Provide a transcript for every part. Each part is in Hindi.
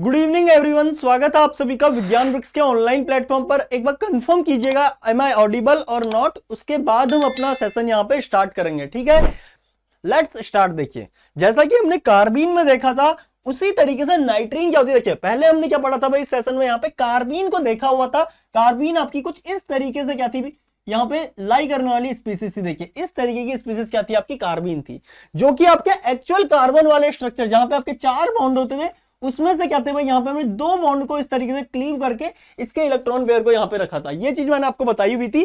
गुड इवनिंग एवरीवन, स्वागत है आप सभी का विज्ञान वृक्ष के ऑनलाइन प्लेटफॉर्म पर। एक बार कंफर्म कीजिएगा एम आई ऑडिबल और नॉट, उसके बाद हम अपना सेशन यहाँ पे स्टार्ट करेंगे। ठीक है, लेट्स स्टार्ट। देखिए, जैसा कि हमने कार्बीन में देखा था उसी तरीके से नाइट्रीन क्या होती है। देखिए, पहले हमने क्या पढ़ा था भाई सेशन में, यहाँ पे कार्बीन को देखा हुआ था। कार्बीन आपकी कुछ इस तरीके से क्या थी, यहाँ पे लाई करने वाली स्पीसीज थी। देखिए, इस तरीके की स्पीसीज क्या थी, आपकी कार्बीन थी, जो कि आपके एक्चुअल कार्बन वाले स्ट्रक्चर जहां पे आपके 4 बॉन्ड होते थे उसमें से क्या थे भाई, यहाँ पे हमने 2 बॉन्ड को इस तरीके से क्लीव करके इसके इलेक्ट्रॉन पेयर को यहाँ पे रखा था। ये चीज मैंने आपको बताई हुई थी।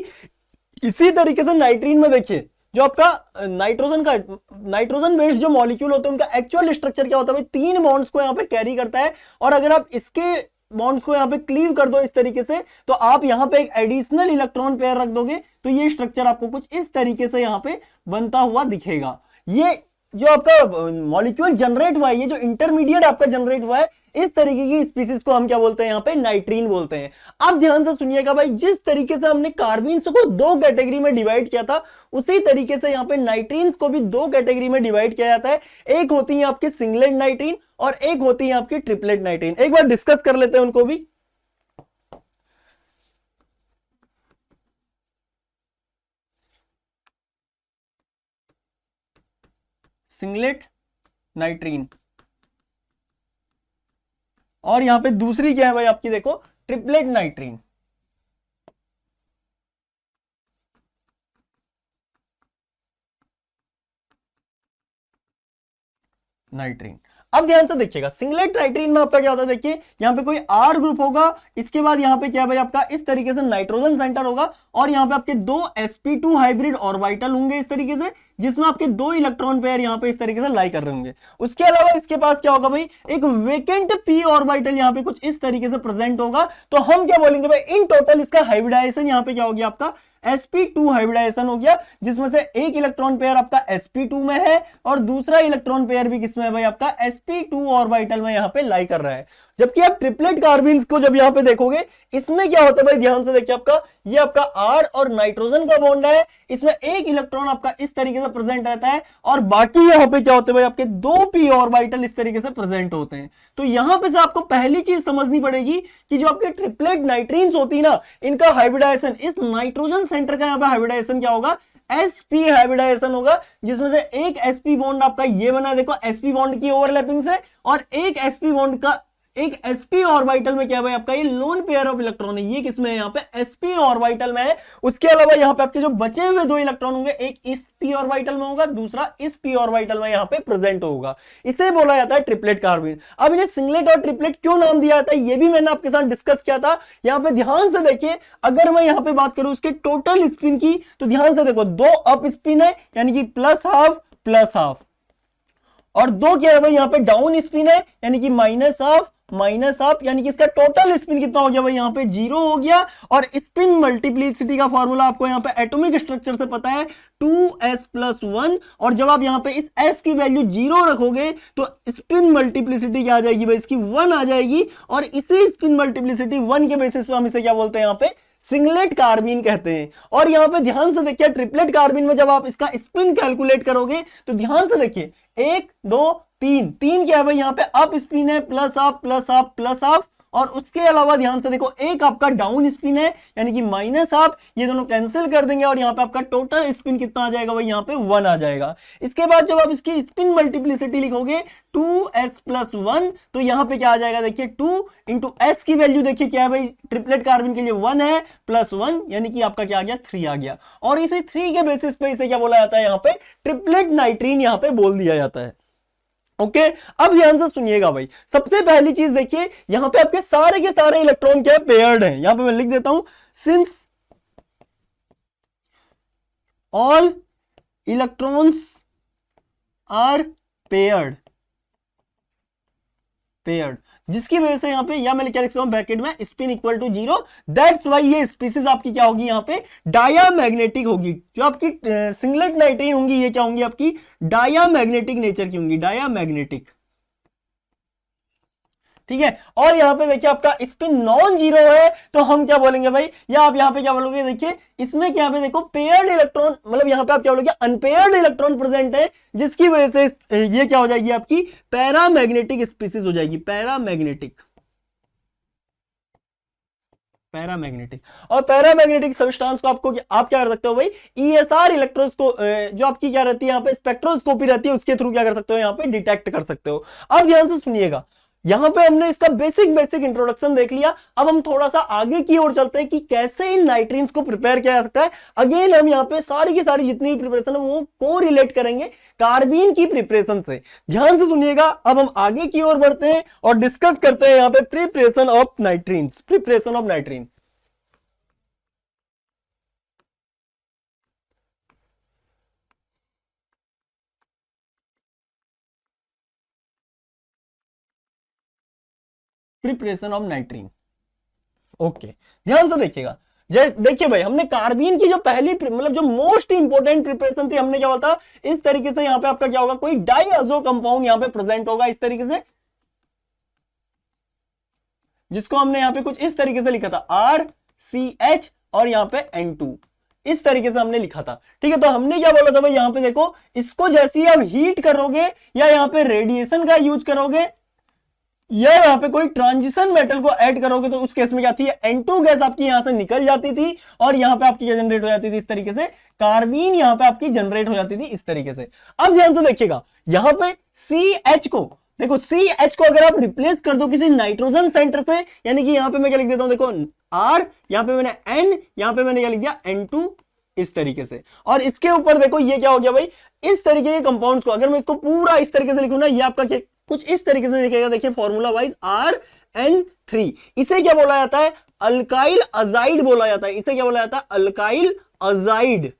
इसी तरीके से नाइट्रीन में देखिए, जो आपका नाइट्रोजन बेस्ड जो मॉलिक्यूल होते हैं उनका एक्चुअल स्ट्रक्चर क्या होता है भाई, 3 बॉन्ड्स को यहाँ पे कैरी करता है। और अगर आप इसके बॉन्ड्स को यहाँ पे क्लीव कर दो इस तरीके से, तो आप यहाँ पे एक एडिशनल इलेक्ट्रॉन पेयर रख दोगे, तो ये स्ट्रक्चर आपको कुछ इस तरीके से यहाँ पे बनता हुआ दिखेगा। ये जो आपका मॉलिक्यूल जनरेट हुआ है, ये जो इंटरमीडिएट आपका जनरेट हुआ है, इस तरीके की स्पीसीज को हम क्या बोलते हैं, यहाँ पे नाइट्रीन बोलते हैं। अब ध्यान से सुनिएगा भाई, जिस तरीके से हमने कार्बीन्स को 2 कैटेगरी में डिवाइड किया था, उसी तरीके से यहाँ पे नाइट्रीन्स को भी 2 कैटेगरी में डिवाइड किया जाता है। एक होती है आपकी सिंगलेट नाइट्रीन और एक होती है आपकी ट्रिपलेट नाइट्रीन। एक बार डिस्कस कर लेते हैं उनको भी। सिंगलेट नाइट्रीन और यहां पे दूसरी क्या है भाई आपकी, देखो, ट्रिपलेट नाइट्रीन। नाइट्रीन, अब ध्यान से देखिएगा, सिंगलेट नाइट्रीन में आपका क्या होता है, देखिए यहां पे कोई आर ग्रुप होगा, इसके बाद यहां पे क्या है भाई आपका, इस तरीके से नाइट्रोजन सेंटर होगा, और यहां पे आपके 2 sp2 हाइब्रिड ऑर्बिटल होंगे इस तरीके से, जिसमें आपके 2 इलेक्ट्रॉन पेयर यहां पे इस तरीके से लाई कर रहे होंगे। उसके अलावा इसके पास क्या होगा भाई, एक वेकेंट p ऑर्बिटल यहां पे कुछ इस तरीके से प्रेजेंट होगा। तो हम क्या बोलेंगे भाई, इन टोटल इसका हाइब्रिडाइजेशन यहां पे क्या हो गया आपका, sp2 हाइब्रिडाइजेशन हो गया, जिसमें से एक इलेक्ट्रॉन पेयर आपका sp2 में है और दूसरा इलेक्ट्रॉन पेयर भी किसमें है भाई आपका, sp2 ऑर्बिटल में यहां पे लाई कर रहा है। जबकि आप ट्रिपलेट कार्बीन्स को जब यहां पे देखोगे, इसमें क्या होता है भाई, ध्यान से देखिए, आपका ये आपका R और नाइट्रोजन का बॉन्ड है, इसमें एक इलेक्ट्रॉन आपका इस तरीके से प्रेजेंट रहता है, और बाकी यहां पे क्या होते हैं भाई, आपके 2 p ऑर्बिटल इस तरीके से प्रेजेंट होते हैं। तो यहां पे से आपको पहली चीज समझनी पड़ेगी कि जो आपके ट्रिपलेट नाइट्रीन्स होती है ना, इनका हाइब्रिडाइजेशन, इस नाइट्रोजन सेंटर का यहां पे हाइब्रिडाइजेशन क्या होगा, sp हाइब्रिडाइजेशन होगा, जिसमें से एक sp बॉन्ड आपका ये बना है, देखो sp बॉन्ड की ओवरलैपिंग से, और एक sp बॉन्ड का एक sp ऑर्बिटल में क्या है भाई आपका, ये लोन पेयर ऑफ इलेक्ट्रॉन है, ये किसमें है, यहाँ पे sp ऑर्बिटल में है। उसके अलावा यहाँ पे आपके जो बचे हुए 2 इलेक्ट्रॉन होंगे, एक इस p ऑर्बिटल में होगा, दूसरा इस p ऑर्बिटल में यहाँ पे प्रेजेंट होगा। इसे बोला जाता है ट्रिपलेट कार्बीन। अब इन्हें सिंगलेट और ट्रिपलेट क्यों नाम दिया जाता है, ये भी मैंने आपके साथ डिस्कस किया था। यहाँ पे ध्यान से देखिए, अगर मैं यहाँ पे बात करूं उसके टोटल स्पिन की, तो ध्यान से देखो, 2 अप स्पिन है यानी कि प्लस हाफ, और 2 क्या है भाई यहाँ पे डाउन स्पिन है यानी कि माइनस हाफ, यानी कि इसका टोटल स्पिन कितना हो गया भाई, यहाँ पे 0 हो गया। और स्पिन मल्टीप्लिसिटी का फॉर्मूला आपको यहाँ पे एटॉमिक स्ट्रक्चर से पता है, 2s+1, और जब आप यहाँ पे इस s की वैल्यू 0 रखोगे तो स्पिन मल्टीप्लिसिटी क्या आ जाएगी भाई, इसकी 1 आ जाएगी, और इसी स्पिन मल्टीप्लिसिटी 1 के बेसिस पे हम इसे क्या बोलते हैं, यहाँ पे सिंगलेट कार्बीन कहते हैं। और यहां पे ध्यान से देखिए, ट्रिपलेट कार्बीन में जब आप इसका स्पिन कैलकुलेट करोगे, तो ध्यान से देखिए, 1 2 3 क्या है भाई, यहां पे अप स्पिन है, प्लस हाफ, और उसके अलावा ध्यान से देखो, एक आपका डाउन स्पिन है यानी कि माइनस हाफ, ये दोनों कैंसिल कर देंगे, और यहां पे आपका टोटल स्पिन कितना आ जाएगा भाई, यहां पे 1 आ जाएगा। इसके बाद जब आप इसकी स्पिन मल्टीप्लिसिटी लिखोगे 2s+1, तो यहां पे क्या आ जाएगा, देखिए 2 इंटू एस की वैल्यू देखिए क्या है भाई, ट्रिपलेट कार्बन के लिए 1 है, +1 यानी कि आपका क्या आ गया, 3 आ गया, और इसी 3 के बेसिस पे इसे क्या बोला जाता है, यहाँ पे ट्रिपलेट नाइट्रीन यहां पे बोल दिया जाता है। ओके, अब ध्यान से सुनिएगा भाई, सबसे पहली चीज देखिए, यहां पे आपके सारे के सारे इलेक्ट्रॉन क्या है, पेयर्ड हैं। यहां पे मैं लिख देता हूं, since all electrons are paired, जिसकी वजह से यहां पे, या मैं क्या लिखता हूं ब्रैकेट में, spin equal to 0, that's why ये स्पीसीज आपकी क्या होगी, यहां पे डायामैग्नेटिक होगी। जो आपकी सिंगलेट नाइट्रीन होंगी, ये क्या होंगी आपकी, डायामैग्नेटिक नेचर की होंगी, डायामैग्नेटिक। ठीक है। और यहाँ पे देखिए आपका स्पिन नॉन जीरो है, तो हम क्या बोलेंगे भाई, या आप यहाँ पे क्या बोलोगे, देखिए इसमें क्या पे देखो पेयर्ड इलेक्ट्रॉन, मतलब यहाँ पे आप क्या बोलोगे अनपेयर्ड इलेक्ट्रॉन प्रेजेंट है, जिसकी वजह से ये क्या हो जाएगी आपकी पैरामैग्नेटिक स्पीसीज हो जाएगी, पैरामैग्नेटिक, पैरामैग्नेटिक। और पैरामैग्नेटिक सब्सटेंस को आपको आप क्या कर सकते हो भाई, ईएसआर इलेक्ट्रोस्को जो आपकी क्या रहती है यहाँ पे स्पेक्ट्रोस्कोपी रहती है, उसके थ्रू क्या कर सकते हो यहाँ पे डिटेक्ट कर सकते हो। अब ध्यान से सुनिएगा, यहां पे हमने इसका बेसिक इंट्रोडक्शन देख लिया। अब हम थोड़ा सा आगे की ओर चलते हैं कि कैसे इन नाइट्रीन्स को प्रिपेयर किया जा सकता है। अगेन हम यहाँ पे सारी की सारी जितनी भी प्रिपरेशन है वो को रिलेट करेंगे कार्बीन की प्रिपरेशन से। ध्यान से सुनिएगा, अब हम आगे की ओर बढ़ते हैं और डिस्कस करते हैं यहाँ पे preparation of nitrenes, preparation of nitrene. Preparation of nitrene, okay ध्यान से देखिएगा। जैसे देखिए भाई, हमने कार्बीन की जो पहली मतलब जो मोस्ट इंपोर्टेंट प्रिपरेशन थी, हमने क्या बोला था, इस तरीके से यहां पे आपका क्या होगा, कोई डाइअज़ो कंपाउंड यहां पे प्रेजेंट होगा इस तरीके से, जिसको हमने यहां पे कुछ इस तरीके से लिखा था RCH और यहां पे N2, इस तरीके से हमने लिखा था। ठीक है, तो हमने क्या बोला था भाई, यहां पे देखो इसको जैसे ही आप हीट करोगे या यहां पे रेडिएशन का यूज करोगे या यहाँ पे कोई ट्रांजिशन मेटल को ऐड करोगे, तो उस केस में क्या थी, N2 गैस आपकी यहां से निकल जाती थी और यहाँ पे आपकी क्या जनरेट हो जाती थी, इस तरीके से कार्बीन यहाँ पे आपकी जनरेट हो जाती थी इस तरीके से। अब ध्यान से देखिएगा, यहाँ पे CH को देखो, CH को अगर आप रिप्लेस कर दो किसी नाइट्रोजन सेंटर से, यानी कि यहाँ पे मैं क्या लिख देता हूं, देखो R, यहाँ पे मैंने N, यहाँ पे मैंने क्या लिख दिया N2 इस तरीके से, और इसके ऊपर देखो ये क्या हो गया भाई, इस तरीके के कंपाउंड्स को अगर मैं इसको पूरा इस तरीके से लिखूं ना, ये आपका कुछ इस तरीके से दिखेगा। देखिए फॉर्मूला वाइज RN3, इसे क्या बोला जाता है, अल्काइल अजाइड बोला जाता है, इसे क्या बोला जाता है, अल्काइल अजाइड।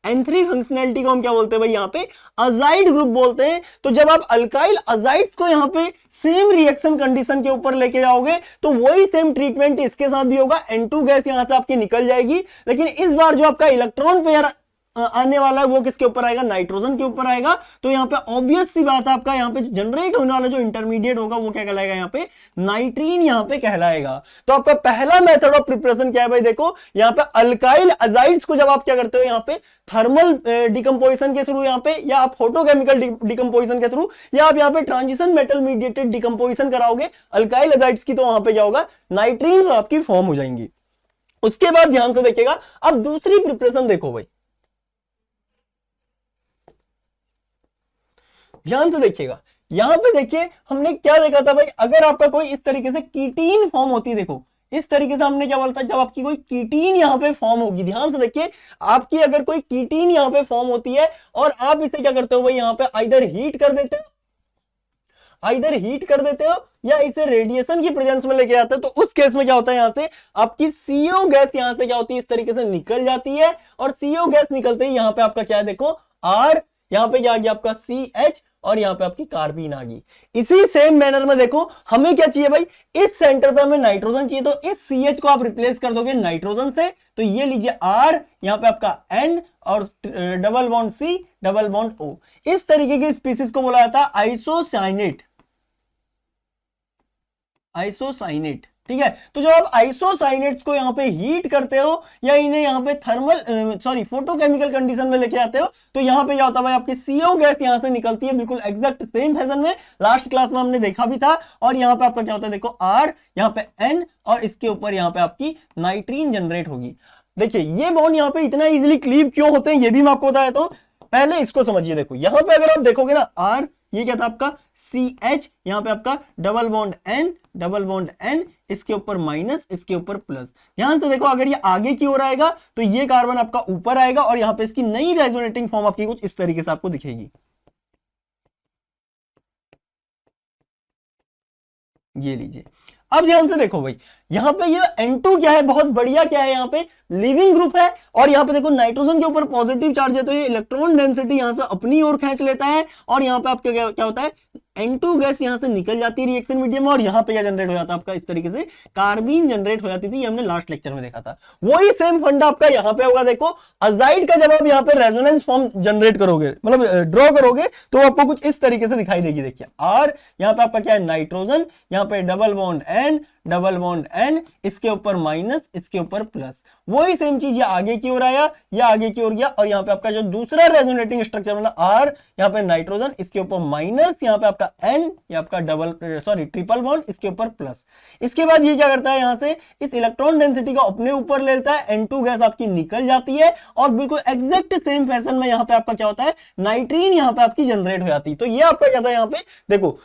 N3 फंक्शनैलिटी को हम क्या बोलते हैं भाई, यहां पे अजाइड ग्रुप बोलते हैं। तो जब आप अल्काइल अजाइड्स को यहां पे सेम रिएक्शन कंडीशन के ऊपर लेके जाओगे, तो वही सेम ट्रीटमेंट इसके साथ भी होगा, N2 गैस यहां से आपकी निकल जाएगी, लेकिन इस बार जो आपका इलेक्ट्रॉन पेयर आने वाला है वो किसके ऊपर आएगा, नाइट्रोजन के ऊपर आएगा। तो यहाँ पे ऑब्वियस सी बात है, आपका यहाँ पे जनरेट होने वाला जो इंटरमीडिएट होगा वो क्या कहलाएगा, यहाँ पे नाइट्रीन यहाँ पे कहलाएगा। तो आपका पहला मेथड ऑफ प्रिपरेशन क्या है भाई, देखो यहाँ पे अल्काइल अजाइड्स को जब आप क्या करते हो, यहाँ पे थर्मल डिकम्पोजिशन के थ्रू, यहाँ पे या आप फोटोकेमिकल डिकम्पोजिशन के थ्रू, या आप यहाँ पे ट्रांजिशन मेटल मीडिएटेड डिकम्पोजिशन कराओगे अल्काइल अजाइड्स की, तो वहां पे क्या होगा, नाइट्रीन्स आपकी फॉर्म हो जाएंगी। उसके बाद ध्यान से देखिएगा, अब दूसरी प्रिपरेशन देखो भाई, ध्यान से देखिएगा, यहां पे देखिए हमने क्या देखा था भाई, अगर आपका कोई इस तरीके से कीटीन फॉर्म होती है, देखो इस तरीके से हमने क्या बोला था, जब आपकी कोई कीटीन यहां पे फॉर्म होगी, ध्यान से देखिए, आपकी अगर कोई कीटीन यहां पे फॉर्म होती है और आप इसे क्या करते हो भाई, यहां पे आइदर हीट कर देते हो, आइदर हीट कर देते हो या इसे रेडिएशन की प्रेजेंस में लेके आते हो, तो उस केस में क्या होता है, यहां से आपकी CO गैस यहां से क्या होती है, इस तरीके से निकल जाती है, और CO गैस निकलते ही यहां पे आपका क्या है, देखो R, यहां पे क्या आ गया आपका CH, और यहां पे आपकी कार्बीन आ गई। इसी सेम मैनर में देखो हमें क्या चाहिए भाई, इस सेंटर पे हमें नाइट्रोजन चाहिए, तो इस CH को आप रिप्लेस कर दोगे नाइट्रोजन से, तो ये लीजिए R, यहां पे आपका N और double bond C, double bond O। इस तरीके की स्पीसीज को बोला जाता है आइसोसाइनेट, आइसोसाइनेट। ठीक है, तो जब आप आइसोसाइनेट्स को यहां पे हीट करते हो या इन्हें यहां पे थर्मल फोटोकेमिकल कंडीशन में लेके आते हो, तो यहां पे क्या होता है भाई, आपकी CO गैस यहां से निकलती है, बिल्कुल एग्जैक्ट सेम फैशन में लास्ट क्लास में हमने देखा भी था। और यहां पे आपका क्या होता है, देखो R, यहां पे N, और इसके ऊपर यहां पे आपकी नाइट्रीन जनरेट होगी। देखिए ये बॉन्ड यहां पे इतना इजिली क्लीव क्यों होते हैं, ये भी मैं आपको बताया, तो पहले इसको समझिए। देखो यहां पे अगर आप देखोगे ना, R, ये क्या था आपका CH, यहां पे आपका double bond N, double bond N, इसके ऊपर माइनस, इसके ऊपर प्लस। ध्यान से देखो, अगर ये आगे की ओर आएगा तो ये कार्बन आपका ऊपर आएगा, और यहां पे इसकी नई रेजोनेटिंग फॉर्म आपकी कुछ इस तरीके से आपको दिखेगी। ये लीजिए, अब ध्यान से देखो भाई, यहां पे ये N2 क्या है, बहुत बढ़िया क्या है, यहां पे लिविंग ग्रुप है और यहाँ पे देखो नाइट्रोजन के ऊपर पॉजिटिव चार्ज है, तो ये इलेक्ट्रॉन डेंसिटी यहां से अपनी ओर खींच लेता है और यहाँ पे आपका क्या होता है, N2 गैस यहां से निकल जाती है रिएक्शन मीडियम में और यहाँ पे क्या जनरेट हो जाता है आपका, इस तरीके से कार्बीन जनरेट हो जाती थी, ये हमने लास्ट लेक्चर में देखा था। वही सेम फंडा आपका यहाँ पे होगा। देखो अजाइड का जब आप यहाँ पे रेजोनेंस फॉर्म जनरेट करोगे, मतलब ड्रॉ करोगे, तो आपको कुछ इस तरीके से दिखाई देगी। देखिए आर यहाँ पे आपका क्या है, नाइट्रोजन, यहाँ पे double bond N, double bond N, इसके ऊपर माइनस, इसके ऊपर प्लस। वही सेम चीज ये आगे की ओर आया, या आगे की ओर गया, और यहाँ पे आपका जो दूसरा रेजोनेटिंग स्ट्रक्चर बना आर, यहाँ पे नाइट्रोजन, इसके ऊपर माइनस, यहाँ पे आपका N, ये आपका ट्रिपल बॉन्ड, इसके ऊपर प्लस। इसके बाद ये क्या करता है, यहाँ से इस इलेक्ट्रॉन डेंसिटी को अपने ऊपर ले लेता है, N2 गैस आपकी निकल जाती है और बिल्कुल एग्जैक्ट सेम फैशन में यहाँ पे आपका क्या होता है, नाइट्रीन यहाँ पे आपकी जनरेट हो जाती है। तो ये आपका क्या था, यहाँ पे देखो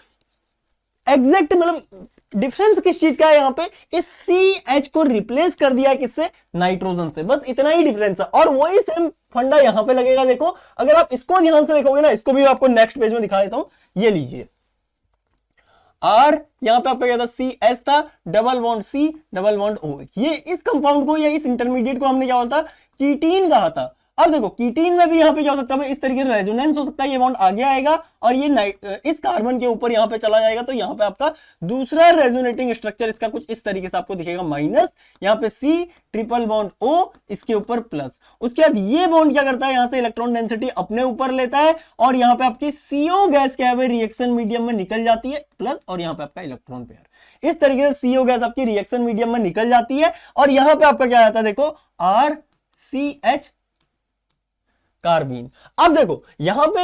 एग्जैक्ट, मतलब डिफरेंस किस चीज का है, यहाँ पे इस CH को रिप्लेस कर दिया किससे, नाइट्रोजन से, बस इतना ही डिफरेंस है। और वही सेम फंडा यहाँ पे लगेगा। देखो अगर आप इसको ध्यान से देखोगे ना, इसको भी आपको नेक्स्ट पेज में दिखा देता हूं, ये लीजिए R, यहां पे आपका क्या था, CS था, double bond C, double bond O। ये इस कंपाउंड को या इस इंटरमीडिएट को हमने क्या बोलता, कीटीन कहा था। अब देखो कीटीन में भी यहाँ पे क्या हो सकता है, इस तरीके से रेजोनेंस हो सकता है, ये बॉन्ड आगे आएगा और ये इस कार्बन के ऊपर यहाँ पे चला जाएगा, तो यहाँ पे आपका दूसरा रेजोनेटिंग स्ट्रक्चर इसका कुछ इस तरीके से आपको दिखेगा, माइनस, यहाँ पे C, ट्रिपल बॉन्ड O, इसके ऊपर प्लस। उसके बाद ये बॉन्ड क्या करता है, यहाँ से इलेक्ट्रॉन डेंसिटी अपने ऊपर लेता है और यहाँ पे आपकी CO गैस क्या है, रिएक्शन मीडियम में निकल जाती है, प्लस, और यहाँ पे आपका इलेक्ट्रॉन पेयर। इस तरीके से CO गैस आपकी रिएक्शन मीडियम में निकल जाती है और यहाँ पे आपका क्या आता है, देखो RCH कार्बीन। अब देखो यहां पे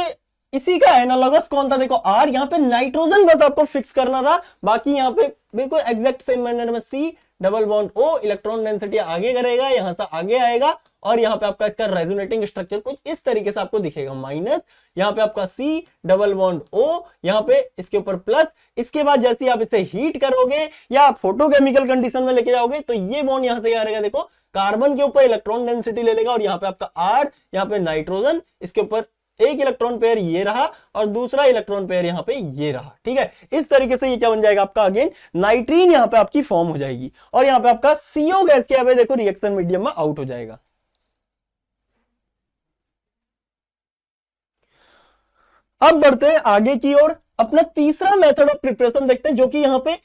इसी का एनालॉगस कौन था, देखो R, यहां पे नाइट्रोजन बस आपको फिक्स करना था, बाकी यहां पे बिल्कुल एग्जैक्ट सेम मैनर में C, double bond O, electron density आगे करेगा, यहां से आगे आएगा और यहां पे आपका इसका रेजोनेटिंग स्ट्रक्चर कुछ इस तरीके से आपको दिखेगा, माइनस, यहां पे आपका C, डबल बॉन्ड O, यहां पे इसके ऊपर प्लस। इसके बाद जैसे आप इसे हीट करोगे या फोटोकेमिकल कंडीशन में लेके जाओगे, तो ये बॉन्ड यहां से क्या रहेगा, देखो कार्बन के ऊपर इलेक्ट्रॉन डेंसिटी ले लेगा और यहाँ पे आपका R, यहाँ पे नाइट्रोजन, इसके ऊपर एक इलेक्ट्रॉन पेयर ये रहा और दूसरा इलेक्ट्रॉन पेयर यहाँ पे ये रहा। ठीक है, इस तरीके से ये क्या बन जाएगा आपका, अगेन नाइट्रीन यहाँ पे आपकी फॉर्म हो जाएगी और यहाँ पे आपका CO गैस क्या है, देखो रिएक्शन मीडियम में आउट हो जाएगा। अब बढ़ते हैं आगे की ओर, अपना तीसरा मेथड ऑफ प्रिपरेशन देखते हैं, जो कि यहाँ पे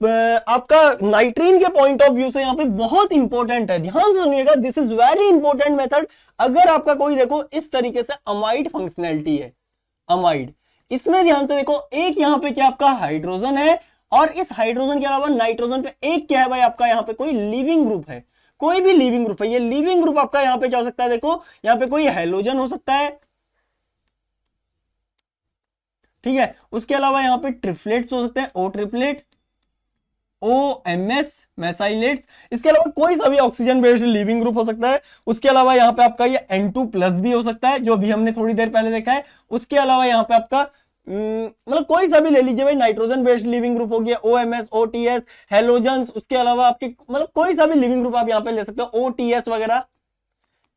आपका नाइट्रीन के पॉइंट ऑफ व्यू से यहाँ पे बहुत इंपॉर्टेंट है। ध्यान से सुनिएगा, this is very important method. अगर आपका कोई देखो इस तरीके से अमाइड फंक्शनैलिटी है, अमाइड, इसमें ध्यान से देखो, एक यहाँ पे क्या आपका हाइड्रोजन है और इस हाइड्रोजन के अलावा नाइट्रोजन पे एक क्या है भाई आपका, यहाँ पे कोई लिविंग ग्रुप है, कोई भी लिविंग ग्रुप है। ये लिविंग ग्रुप आपका यहाँ पे क्या हो सकता है, देखो यहाँ पे कोई हेलोजन हो सकता है, ठीक है। उसके अलावा यहाँ पे ट्रिपलेट्स हो सकते हैं, O ट्रिपलेट, OMS मैसाइलेट्स। इसके अलावा कोई सा भी ऑक्सीजन बेस्ड लिविंग ग्रुप हो सकता है। उसके अलावा यहाँ पे आपका ये N2 प्लस भी हो सकता है, जो भी हमने थोड़ी देर पहले देखा है। उसके अलावा यहाँ पे आपका मतलब कोई सा भी ले लीजिए भाई, नाइट्रोजन बेस्ड लिविंग ग्रुप हो गया, OMS, OTS, हेलोजन्स। उसके अलावा आपके मतलब कोई सा भी लिविंग ग्रुप आप यहाँ पे ले सकते हो, OTS वगैरह,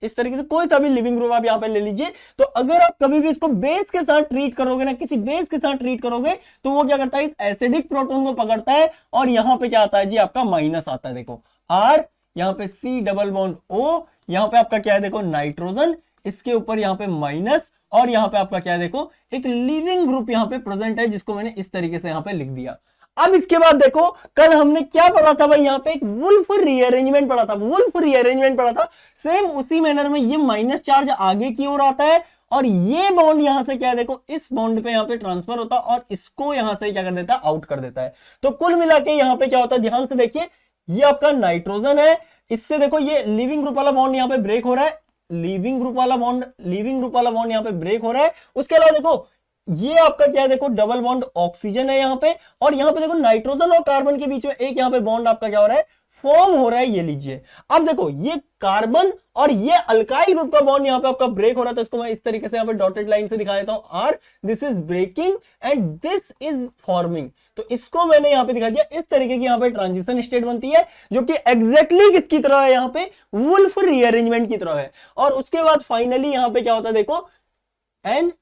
इस तरीके से कोई सा भी लिविंग ग्रुप आप यहां पे ले लीजिए। तो अगर आप कभी भी इसको बेस के साथ ट्रीट करोगे ना, किसी बेस के साथ ट्रीट करोगे, तो वो क्या करता है, इस एसिडिक प्रोटॉन को पकड़ता है और यहां पे क्या आता है जी, आपका माइनस आता है। देखो R, यहां पे C, डबल बॉन्ड O, यहां पे आपका क्या है, देखो नाइट्रोजन, इसके ऊपर यहां पे माइनस और यहां पे आपका क्या है, देखो एक लिविंग ग्रुप यहां पे प्रेजेंट है, जिसको मैंने इस तरीके से यहां पे लिख दिया। अब इसके बाद देखो, कल हमने क्या पढ़ा था भाई, यहाँ पे एक वुल्फ रीअरेंजमेंट पढ़ा था, वुल्फ रीअरेंजमेंट पढ़ा था। सेम उसी मैनर में ये माइनस चार्ज आगे की ओर आता है और ये बॉन्ड यहां से क्या है, देखो इस बॉन्ड पे यहाँ पे ट्रांसफर होता है और इसको यहां से क्या कर देता है, आउट कर देता है। तो कुल मिला के यहाँ पे क्या होता है, ध्यान से देखिए, ये आपका नाइट्रोजन है, इससे देखो ये लिविंग ग्रुप वाला बॉन्ड यहाँ पे ब्रेक हो रहा है, लिविंग ग्रुप वाला बॉन्ड यहाँ पे ब्रेक हो रहा है। उसके अलावा देखो ये आपका क्या है, देखो डबल बॉन्ड ऑक्सीजन है यहाँ पे, और यहाँ पे देखो नाइट्रोजन और कार्बन के बीच में एक यहाँ पे बॉन्ड आपका क्या हो रहा है, फॉर्म हो रहा है। ये लीजिए, अब देखो ये कार्बन और ये अल्काइल ग्रुप का बॉन्ड यहाँ पे आपका ब्रेक हो रहा है, तो इसको मैं इस तरीके से यहाँ पे डॉटेड लाइन से दिखा देता हूं, R, this is breaking and this is forming. तो इसको मैंने यहाँ पे दिखा दिया, इस तरीके की यहाँ पे ट्रांजिशन स्टेट बनती है, जो कि एग्जैक्टली किसकी तरह है, यहाँ पे वुल्फ रीअरेंजमेंट की तरह है। और उसके बाद फाइनली यहाँ पे क्या होता है, देखो N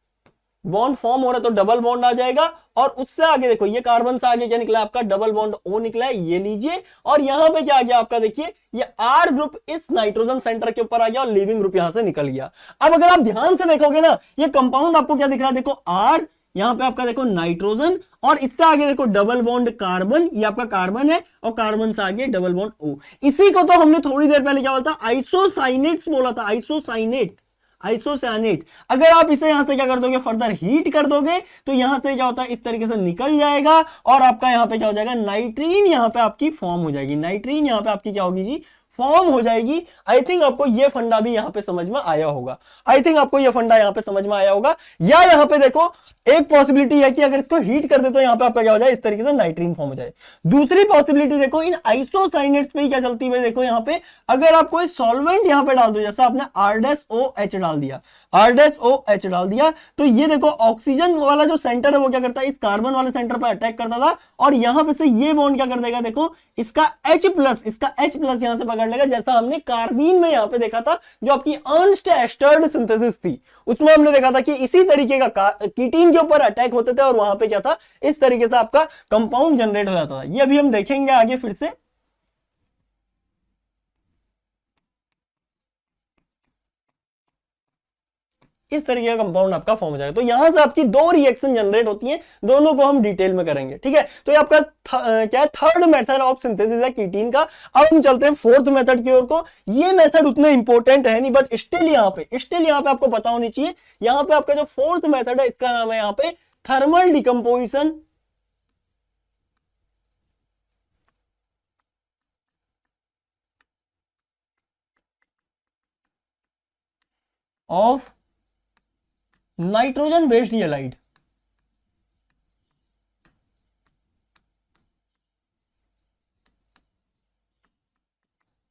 बॉन्ड फॉर्म हो रहा है तो डबल बॉन्ड आ जाएगा, और उससे आगे देखो ये कार्बन से आगे क्या निकला आपका, डबल बॉन्ड O निकला है, ये लीजिए। और यहां पे क्या आ गया आपका, देखिए ये R ग्रुप इस नाइट्रोजन सेंटर के ऊपर आ गया और लीविंग ग्रुप यहां से निकल गया। अब अगर आप ध्यान से देखोगे ना, ये कंपाउंड आपको क्या दिख रहा है, देखो R, यहां पे आपका देखो नाइट्रोजन, और इससे आगे देखो डबल बॉन्ड कार्बन, ये आपका कार्बन है, और कार्बन से आगे डबल बॉन्ड O। इसी को तो हमने थोड़ी देर पहले क्या बोला था, आइसोसाइनेट्स बोला था, आइसोसाइनेट, आइसोसाइनेट। अगर आप इसे यहां से क्या कर दोगे, फर्दर हीट कर दोगे, तो यहां से क्या होता है, इस तरीके से निकल जाएगा, और आपका यहां पे क्या हो जाएगा, नाइट्रीन यहां पे आपकी फॉर्म हो जाएगी, नाइट्रीन यहां पे आपकी क्या होगी जी, फॉर्म हो जाएगी। आई थिंक आपको ये फंडा भी यहां पे समझ में आया होगा, आई थिंक आपको ये फंडा यहां पे समझ में आया होगा। या यहां पे देखो एक पॉसिबिलिटी है कि अगर इसको हीट कर दे तो यहां पे आपका क्या हो जाए, इस तरीके से नाइट्रीन फॉर्म हो जाए। दूसरी पॉसिबिलिटी देखो, इन आइसोसाइनेट्स पे ही क्या चलती है, देखो यहां पे अगर आप कोई सॉल्वेंट यहां पे डाल दो, जैसा आपने R-OH डाल दिया, R-OH डाल दिया, तो ये देखो ऑक्सीजन वाला जो सेंटर है वो क्या करता है, इस कार्बन वाले सेंटर पर अटैक करता था, और यहां पे से ये बॉन्ड क्या कर देगा, देखो इसका H+ यहां से पकड़ लेगा, जैसा हमने कार्बीन में यहां पे देखा था, जो आपकी अर्नस्ट एस्टर्ड सिंथेसिस थी, उसमें हमने देखा था कि इसी तरीके का कीटीन के ऊपर अटैक होते थे, और वहां पे क्या था, इस तरीके से आपका कंपाउंड जनरेट हो जाता था। ये अभी हम देखेंगे आगे फिर से। इस तरीके का कंपाउंड आपका फॉर्म हो जाएगा। तो यहां से आपकी दो रिएक्शन जनरेट होती हैं, दोनों को हम डिटेल में करेंगे, ठीक है। तो ये आपका क्या है, थर्ड मेथड ऑफ सिंथेसिस है कीटीन का। अब हम चलते हैं फोर्थ मेथड की ओर को। ये मेथड उतना इंपॉर्टेंट है नहीं, बट स्टिल यहां पे आपको पता होनी चाहिए। यहां पे आपका जो फोर्थ मेथड है, इसका नाम है यहां पे thermal decomposition of nitrogen based allied.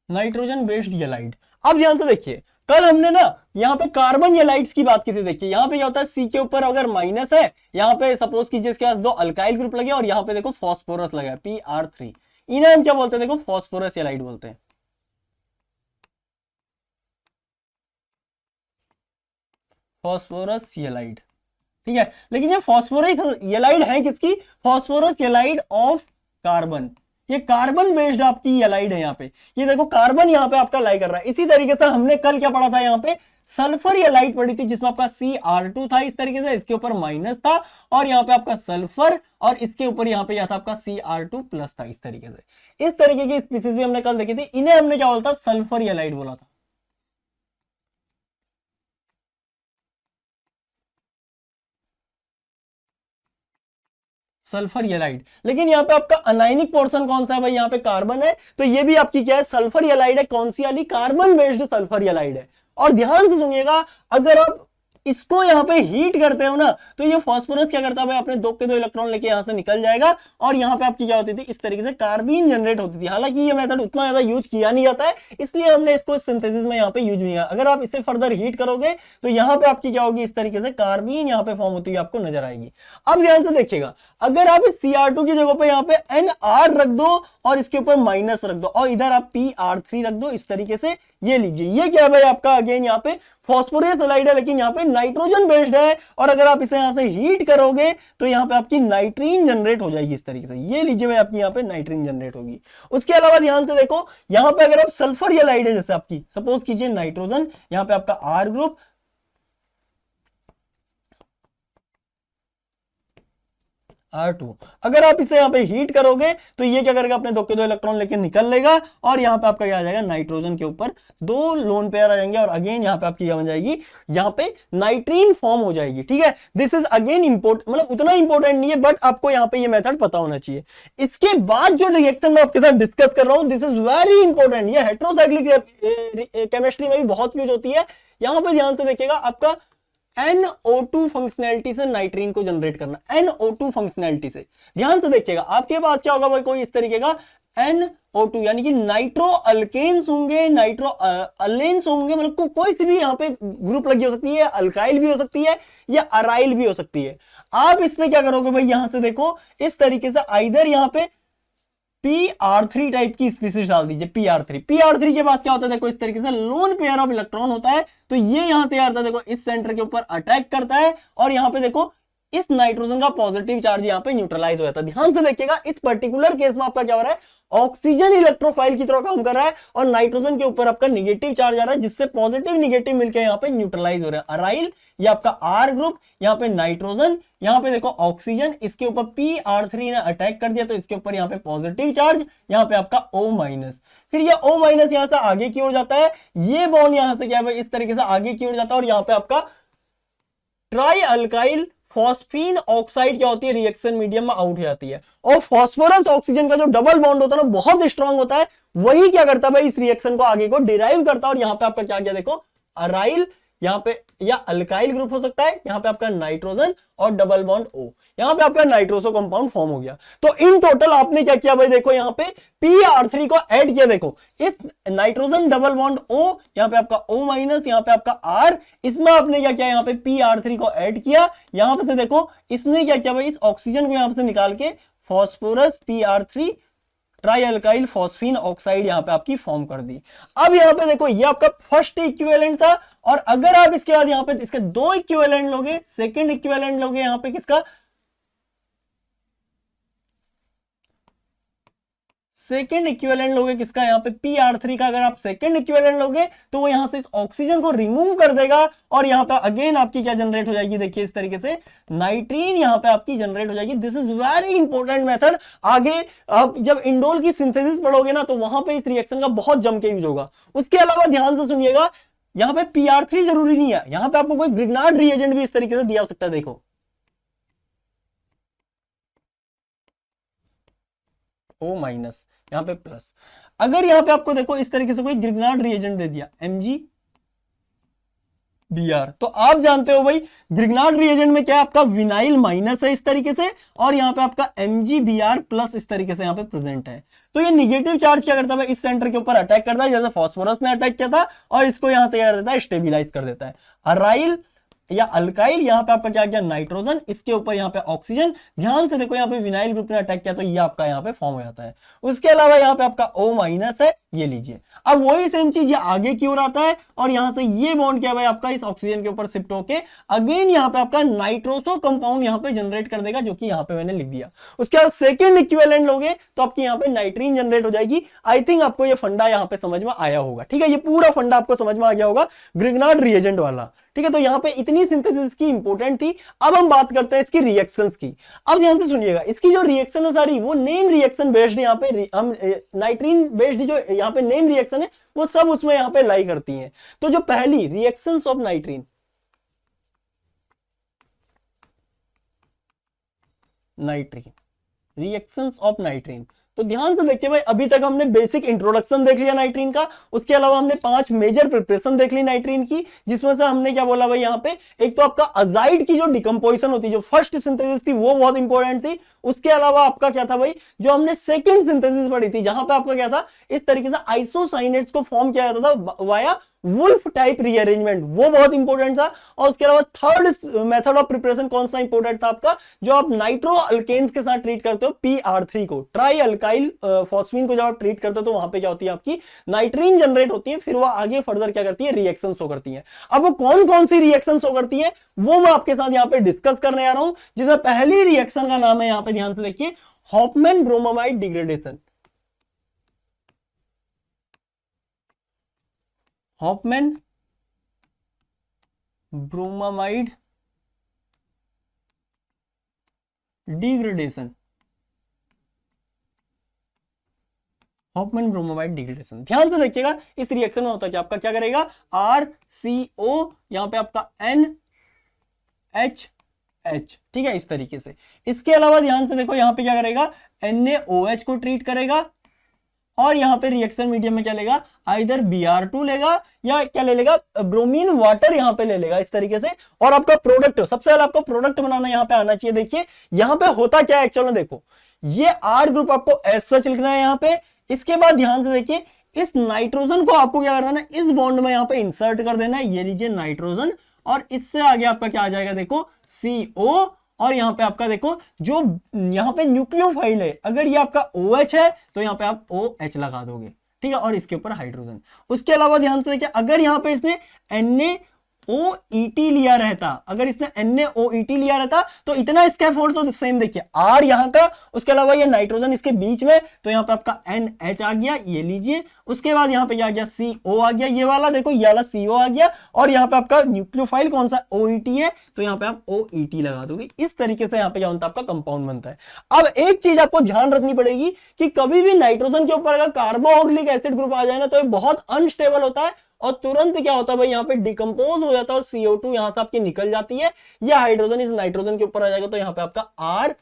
Nitrogen based allied. अब ध्यान से देखिए, कल हमने ना यहां पे कार्बन एलाइड्स की बात की थी। देखिए यहां पे क्या होता है, सी के ऊपर अगर माइनस है, यहां पे सपोज कीजिए इसके पास दो अल्काइल ग्रुप लगे, और यहां पे देखो फॉस्फोरस लगा है Pr3, इन्हें हम क्या बोलते हैं, देखो फॉस्फोरस एलाइड बोलते हैं, फॉस्फोरस एलाइड, ठीक है। लेकिन ये फॉस्फोरस एलाइड है किसकी, फॉस्फोरस एलाइड ऑफ कार्बन। ये कार्बन बेस्ड आपकी एलाइड है। यहाँ पे ये देखो कार्बन यहाँ पे आपका लाई कर रहा है। इसी तरीके से हमने कल क्या पढ़ा था, यहाँ पे सल्फर एलाइड पढ़ी थी, जिसमें आपका Cr2 था इस तरीके से, इसके ऊपर माइनस था, और यहाँ पे आपका सल्फर, और इसके ऊपर यहाँ पे था आपका Cr2+ था इस तरीके से। इस तरीके की स्पीसीज भी हमने कल देखी थी, इन्हें हमने क्या बोला था, सल्फर एलाइड बोला था, सल्फर एलाइड। लेकिन यहाँ पे आपका अनायनिक पोर्शन कौन सा है भाई, यहाँ पे कार्बन है, तो ये भी आपकी क्या है, सल्फर एलाइड है। कौन सी वाली, कार्बन बेस्ड सल्फर एलाइड है। और ध्यान से सुनिएगा, अगर आप इसको यहाँ पे हीट करते हो ना, तो ये फास्फोरस क्या करता है भाई, अपने दो के दो इलेक्ट्रॉन लेके यहां से निकल जाएगा, और यहाँ पे आपकी क्या होती थी, इस तरीके से कार्बीन जनरेट होती थी। हालांकि ये मेथड उतना ज्यादा यूज किया नहीं जाता है, इसलिए हमने इसको सिंथेसिस में यहाँ पे यूज नहीं किया। अगर आप इसे फर्दर हीट करोगे तो यहाँ पे आपकी क्या होगी, इस तरीके से कार्बीन यहाँ पे फॉर्म होती हुई आपको नजर आएगी। अब ध्यान से देखिएगा, अगर आप इस Cr2 की जगह पे यहाँ पे NR रख दो, और इसके ऊपर माइनस रख दो, और इधर आप Pr3 रख दो इस तरीके से, ये लीजिए, ये क्या है भाई आपका, अगेन यहाँ पे फॉस्फोरस एलाइड है, लेकिन यहाँ पे नाइट्रोजन बेस्ड है। और अगर आप इसे यहां से हीट करोगे तो यहाँ पे आपकी नाइट्रीन जनरेट हो जाएगी इस तरीके से, ये लीजिए भाई आपकी यहाँ पे नाइट्रीन जनरेट होगी। उसके अलावा ध्यान से देखो, यहाँ पे अगर आप सल्फर एलाइड है, जैसे आपकी सपोज कीजिए नाइट्रोजन, यहाँ पे आपका R ग्रुप, R2, अगर आप इसे यहाँ पे हीट करोगे तो ये क्या करेगा, अपने दो के दो इलेक्ट्रॉन लेके निकल लेगा, और यहाँ पे आपका क्या आ जाएगा, नाइट्रोजन के ऊपर दो लोन पेयर आ जाएंगे, और अगेन यहाँ पे आपकी क्या बन जाएगी, यहाँ पे नाइट्रीन फॉर्म हो जाएगी, ठीक है। दिस इज अगेन इंपोर्टेंट, मतलब उतना इंपॉर्टेंट नहीं है, बट आपको यहाँ पे ये मेथड पता होना चाहिए। इसके बाद जो रिएक्शन मैं आपके साथ डिस्कस कर रहा हूँ, दिस इज वेरी इंपॉर्टेंट, ये हेट्रोसाइक्लिक केमिस्ट्री में भी बहुत यूज होती है। यहाँ पे ध्यान से देखिएगा, आपका NO2 फंक्शनैलिटी से नाइट्रीन को जनरेट करना, NO2 फंक्शनैलिटी से। ध्यान से देखिएगा, आपके पास क्या होगा भाई, कोई इस तरीके का NO2, यानी कि नाइट्रो अल्केन्स होंगे, नाइट्रो अलेन्स होंगे, मतलब कोई सी भी यहाँ पे ग्रुप लगी हो सकती है, अल्काइल भी हो सकती है, या अराइल भी हो सकती है। आप इसमें क्या करोगे भाई, यहां से देखो इस तरीके से, आइदर यहाँ पे PR3 टाइप की स्पीसीज डाल दीजिए, PR3 के पास क्या होता है देखो, इस तरीके से लोन पेयर ऑफ इलेक्ट्रॉन होता है। तो ये यहां से आता है देखो, इस सेंटर के ऊपर अटैक करता है और यहां पे देखो इस नाइट्रोजन का पॉजिटिव चार्ज यहां पे न्यूट्रलाइज हो जाता है। ध्यान से देखिएगा, इस पर्टिकुलर केस में आपका क्या हो रहा है, ऑक्सीजन इलेक्ट्रोफाइल की तरह काम कर रहा है और नाइट्रोजन के ऊपर आपका निगेटिव चार्ज आ रहा है, जिससे पॉजिटिव निगेटिव मिलकर यहां पे न्यूट्रलाइज हो रहा है। अराइल ये आपका आर ग्रुप, यहां पे नाइट्रोजन, यहां पे देखो ऑक्सीजन, इसके ऊपर PR3 ने अटैक कर दिया तो इसके ऊपर यहां पे पॉजिटिव चार्ज, यहां पे आपका O-। फिर ये O- यहां से आगे की ओर जाता है, ये बॉन्ड यहां से क्या है इस तरीके से आगे की ओर जाता है और यहां पे आपका ट्राई अल्काइल फॉस्फीन ऑक्साइड क्या होती है, रिएक्शन मीडियम में आउट हो जाती है। और फॉस्फोरस ऑक्सीजन का जो डबल बॉन्ड होता है ना, बहुत स्ट्रांग होता है, वही क्या करता है भाई, इस रिएक्शन को आगे को डिराइव करता है और यहां पे आपका क्या गया देखो, अराइल यहां पे या अल्काइल ग्रुप हो सकता है, यहां पे आपका नाइट्रोजन और डबल बॉन्ड O, यहां पे आपका नाइट्रोसो कंपाउंड फॉर्म हो गया। तो इन टोटल आपने क्या किया भाई, देखो यहां पे PR3 को ऐड किया, देखो इस नाइट्रोजन डबल बॉन्ड O, यहां पे आपका O-, यहां पे आपका R, इसमें आपने क्या किया, यहां पे PR3 को ऐड किया, यहां पे से देखो इसने क्या किया भाई, इस ऑक्सीजन को यहां से निकाल के phosphorus PR3 try alkyl phosphine oxide यहां पे आपकी फॉर्म कर दी। अब यहां पे देखो ये आपका फर्स्ट इक्विवेलेंट था, और अगर आप इसके बाद यहां पे इसके दो इक्विवेलेंट लोगे, सेकंड इक्विवेलेंट लोगे यहां पे किसका, सेकंड इक्विवेलेंट लोगे किसका, यहां पे PR3 का अगर आप सेकंड इक्विवेलेंट लोगे तो वो यहां से इस ऑक्सीजन को रिमूव कर देगा और यहां पे अगेन आपकी क्या जनरेट हो जाएगी, देखिए इस तरीके से नाइट्रीन यहां पे आपकी जनरेट हो जाएगी। This is very important method. आगे आप जब इंडोल की सिंथेसिस पढ़ोगे ना, तो वहां पे इस रिएक्शन का बहुत जम के यूज होगा। उसके अलावा ध्यान से सुनिएगा, यहां पे PR3 जरूरी नहीं है, यहां पे आपको कोई ग्रिग्नार्ड रिएजेंट भी इस तरीके से दिया हो सकता है, देखो O-, यहां पे प्लस। अगर यहां पे आपको देखो इस तरीके से कोई ग्रिग्नार्ड रिएजेंट दे दिया MgBr, तो आप जानते हो भाई ग्रिग्नार्ड रिएजेंट में क्या है, आपका विनाइल माइनस है इस तरीके से, और यहां पे आपका MgBr प्लस इस तरीके से यहां पे प्रेजेंट है। तो ये निगेटिव चार्ज क्या करता है, इस सेंटर के ऊपर अटैक करता है, जैसे फास्फोरस ने अटैक किया था, और इसको यहां से क्या कर देता है, स्टेबिलाईज कर देता है। अराइल या अल्काइल, यहां पे आपका क्या गया, नाइट्रोजन, इसके ऊपर यहां पे ऑक्सीजन, ध्यान से देखो यहां पे विनाइल ग्रुप ने अटैक किया तो ये आपका यहां पे फॉर्म हो जाता है। उसके अलावा यहां पे आपका O- है, ये लीजिए। अब वही सेम चीज ये आगे की ओर आता है और यहां से ये बॉन्ड क्या है आपका इस ऑक्सीजन के ऊपर शिफ्ट होके अगेन यहां पे आपका नाइट्रोसो कंपाउंड यहां पे जनरेट कर देगा, जो कि यहां पे मैंने लिख दिया। उसके बाद सेकंड इक्विवेलेंट लोगे तो आपकी यहां पे नाइट्रीन जनरेट हो जाएगी। आई थिंक आपको ये फंडा यहां पे समझ में आया होगा, ठीक है, ये पूरा फंडा आपको समझ में आ गया होगा ग्रिग्नार्ड रिएजेंट वाला, ठीक है। तो यहां पे इतनी सिंथेसिस की इंपॉर्टेंट थी। अब हम बात करते हैं इसकी रिएक्शंस की। अब ध्यान से सुनिएगा, इसकी जो रिएक्शन है सारी वो नेम रिएक्शन बेस्ड, यहां पे हम नाइट्रीन बेस्ड जो यहां पे नेम रिएक्शन है वो सब उसमें यहां पे लाई करती हैं। तो जो पहली रिएक्शंस ऑफ नाइट्रीन, रिएक्शंस ऑफ नाइट्रीन, तो ध्यान से देखिए भाई, अभी तक हमने बेसिक इंट्रोडक्शन देख लिया नाइट्रीन का, उसके अलावा हमने 5 मेजर प्रिपरेशन देख ली नाइट्रीन की, जिसमें से हमने क्या बोला भाई, यहाँ पे एक तो आपका अजाइड की जो डिकम्पोजिशन होती है, जो फर्स्ट सिंथेसिस थी वो बहुत इंपॉर्टेंट थी। उसके अलावा आपका क्या था भाई, जो हमने सेकंड सिंथेसिस पढ़ी थी, जहां पे आपका क्या था, इस तरीके से आइसोसाइनेट्स को फॉर्म किया जाता था वाया वुल्फ टाइप रीअरेंजमेंट, वो बहुत इंपॉर्टेंट था। और उसके अलावा थर्ड मेथड ऑफ प्रिपरेशन कौन सा इंपॉर्टेंट था आपका, जो आप नाइट्रो अल्केन्स के साथ ट्रीट करते हो, PR3 को, ट्राई अल्काइल फॉस्फीन को जब आप ट्रीट करते हो तो वहां पे क्या होती है, आपकी नाइट्रीन जनरेट होती है, फिर वो आगे फर्दर क्या करती है, रिएक्शन शो करती है। अब वो कौन कौन सी रिएक्शन शो करती है वो मैं आपके साथ यहाँ पे डिस्कस करने आ रहा हूं, जिसमें पहली रिएक्शन का नाम है, यहाँ पे ध्यान से देखिए, Hofmann bromamide degradation. Hofmann bromamide degradation, Hofmann bromamide degradation. ध्यान से देखिएगा, इस रिएक्शन में होता है क्या, आपका क्या करेगा, RCO, यहां पे आपका NHH, ठीक है, इस तरीके से। इसके अलावा ध्यान से देखो, यहां पे क्या करेगा, NaOH को ट्रीट करेगा, और यहां पे रिएक्शन मीडियम में क्या लेगा, आइदर Br2 लेगा या क्या ले लेगा, ब्रोमीन वाटर यहां पे ले लेगा, इस तरीके से। और आपका प्रोडक्ट, सबसे पहले आपको प्रोडक्ट बनाना यहां पे आना चाहिए। देखिए यहां पे होता क्या है एक्चुअल में, देखो ये R ग्रुप आपको एज सच लिखना है यहां पे। इसके बाद ध्यान से देखिए, इस नाइट्रोजन को आपको क्या करना है, इस बॉन्ड में यहां पे इंसर्ट कर देना है, ये लीजिए नाइट्रोजन, और इससे आगे आपका क्या आ जाएगा, देखो CO, और यहाँ पे आपका देखो जो यहाँ पे न्यूक्लियोफाइल है, अगर ये आपका OH है तो यहाँ पे आप OH लगा दोगे, ठीक है, और इसके ऊपर हाइड्रोजन। उसके अलावा ध्यान से देखिए, अगर यहाँ पे इसने NaOET लिया रहता, अगर इसने NaOET लिया रहता तो इतना स्कैफोल्ड तो सेम देखिए R यहाँ का, उसके अलावा ये नाइट्रोजन इसके बीच में, तो यहाँ पे आपका NH आ गया, ये लीजिए। उसके बाद यहाँ पे क्या आ गया, CO आ गया, ये वाला देखो, ये वाला CO आ गया, और यहाँ पे आपका न्यूक्लियोफाइल कौन सा OET है, तो यहाँ पे आप OET लगा दोगे। इस तरीके से यहाँ पे क्या होता है, आपका कंपाउंड बनता है। अब एक चीज आपको ध्यान रखनी पड़ेगी कि कभी भी नाइट्रोजन के ऊपर अगर कार्बोक्सिलिक एसिड ग्रुप आ जाए ना, तो ये बहुत अनस्टेबल होता है और तुरंत क्या होता है भाई, यहाँ पे डिकम्पोज हो जाता है और CO2 यहां से आपकी निकल जाती है, या हाइड्रोजन इस नाइट्रोजन के ऊपर आ जाएगा, तो यहाँ पे आपका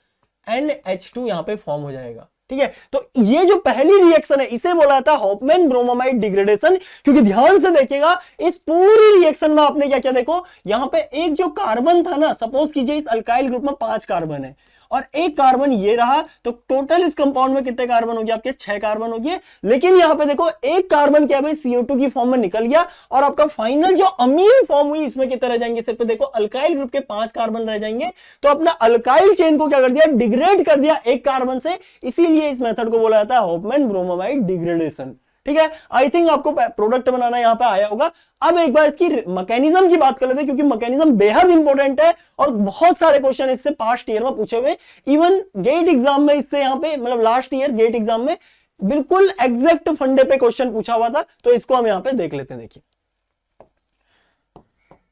RNH2 यहाँ पे फॉर्म हो जाएगा, ठीक है। तो ये जो पहली रिएक्शन है इसे बोला जाता है हॉफमैन ब्रोमोमाइड डिग्रेडेशन, क्योंकि ध्यान से देखिएगा इस पूरी रिएक्शन में आपने क्या क्या देखो, यहाँ पे एक जो कार्बन था ना, सपोज कीजिए इस अल्काइल ग्रुप में 5 कार्बन है और एक कार्बन ये रहा, तो टोटल इस कंपाउंड में कितने कार्बन हो गए, आपके 6 कार्बन हो गए। लेकिन यहाँ पे देखो एक कार्बन क्या भाई CO2 की फॉर्म में निकल गया, और आपका फाइनल जो अमीन फॉर्म हुई इसमें कितने रह जाएंगे, सिर्फ देखो अल्काइल ग्रुप के 5 कार्बन रह जाएंगे। तो अपना अल्काइल चेन को क्या कर दिया, डिग्रेड कर दिया एक कार्बन से, इसीलिए इस मेथड को बोला जाता है हॉफमैन ब्रोमोमाइड डिग्रेडेशन, ठीक है। आई थिंक आपको प्रोडक्ट बनाना यहां पे आया होगा। अब एक बार इसकी मैकेनिज्म की बात कर लेते हैं, क्योंकि मैकेनिज्म बेहद इंपॉर्टेंट है और बहुत सारे क्वेश्चन इससे पास्ट ईयर में पूछे हुए, इवन गेट एग्जाम में इससे यहां पे, मतलब लास्ट ईयर गेट एग्जाम में बिल्कुल एग्जैक्ट फंडे पे क्वेश्चन पूछा हुआ था। तो इसको हम यहां पे देख लेते हैं।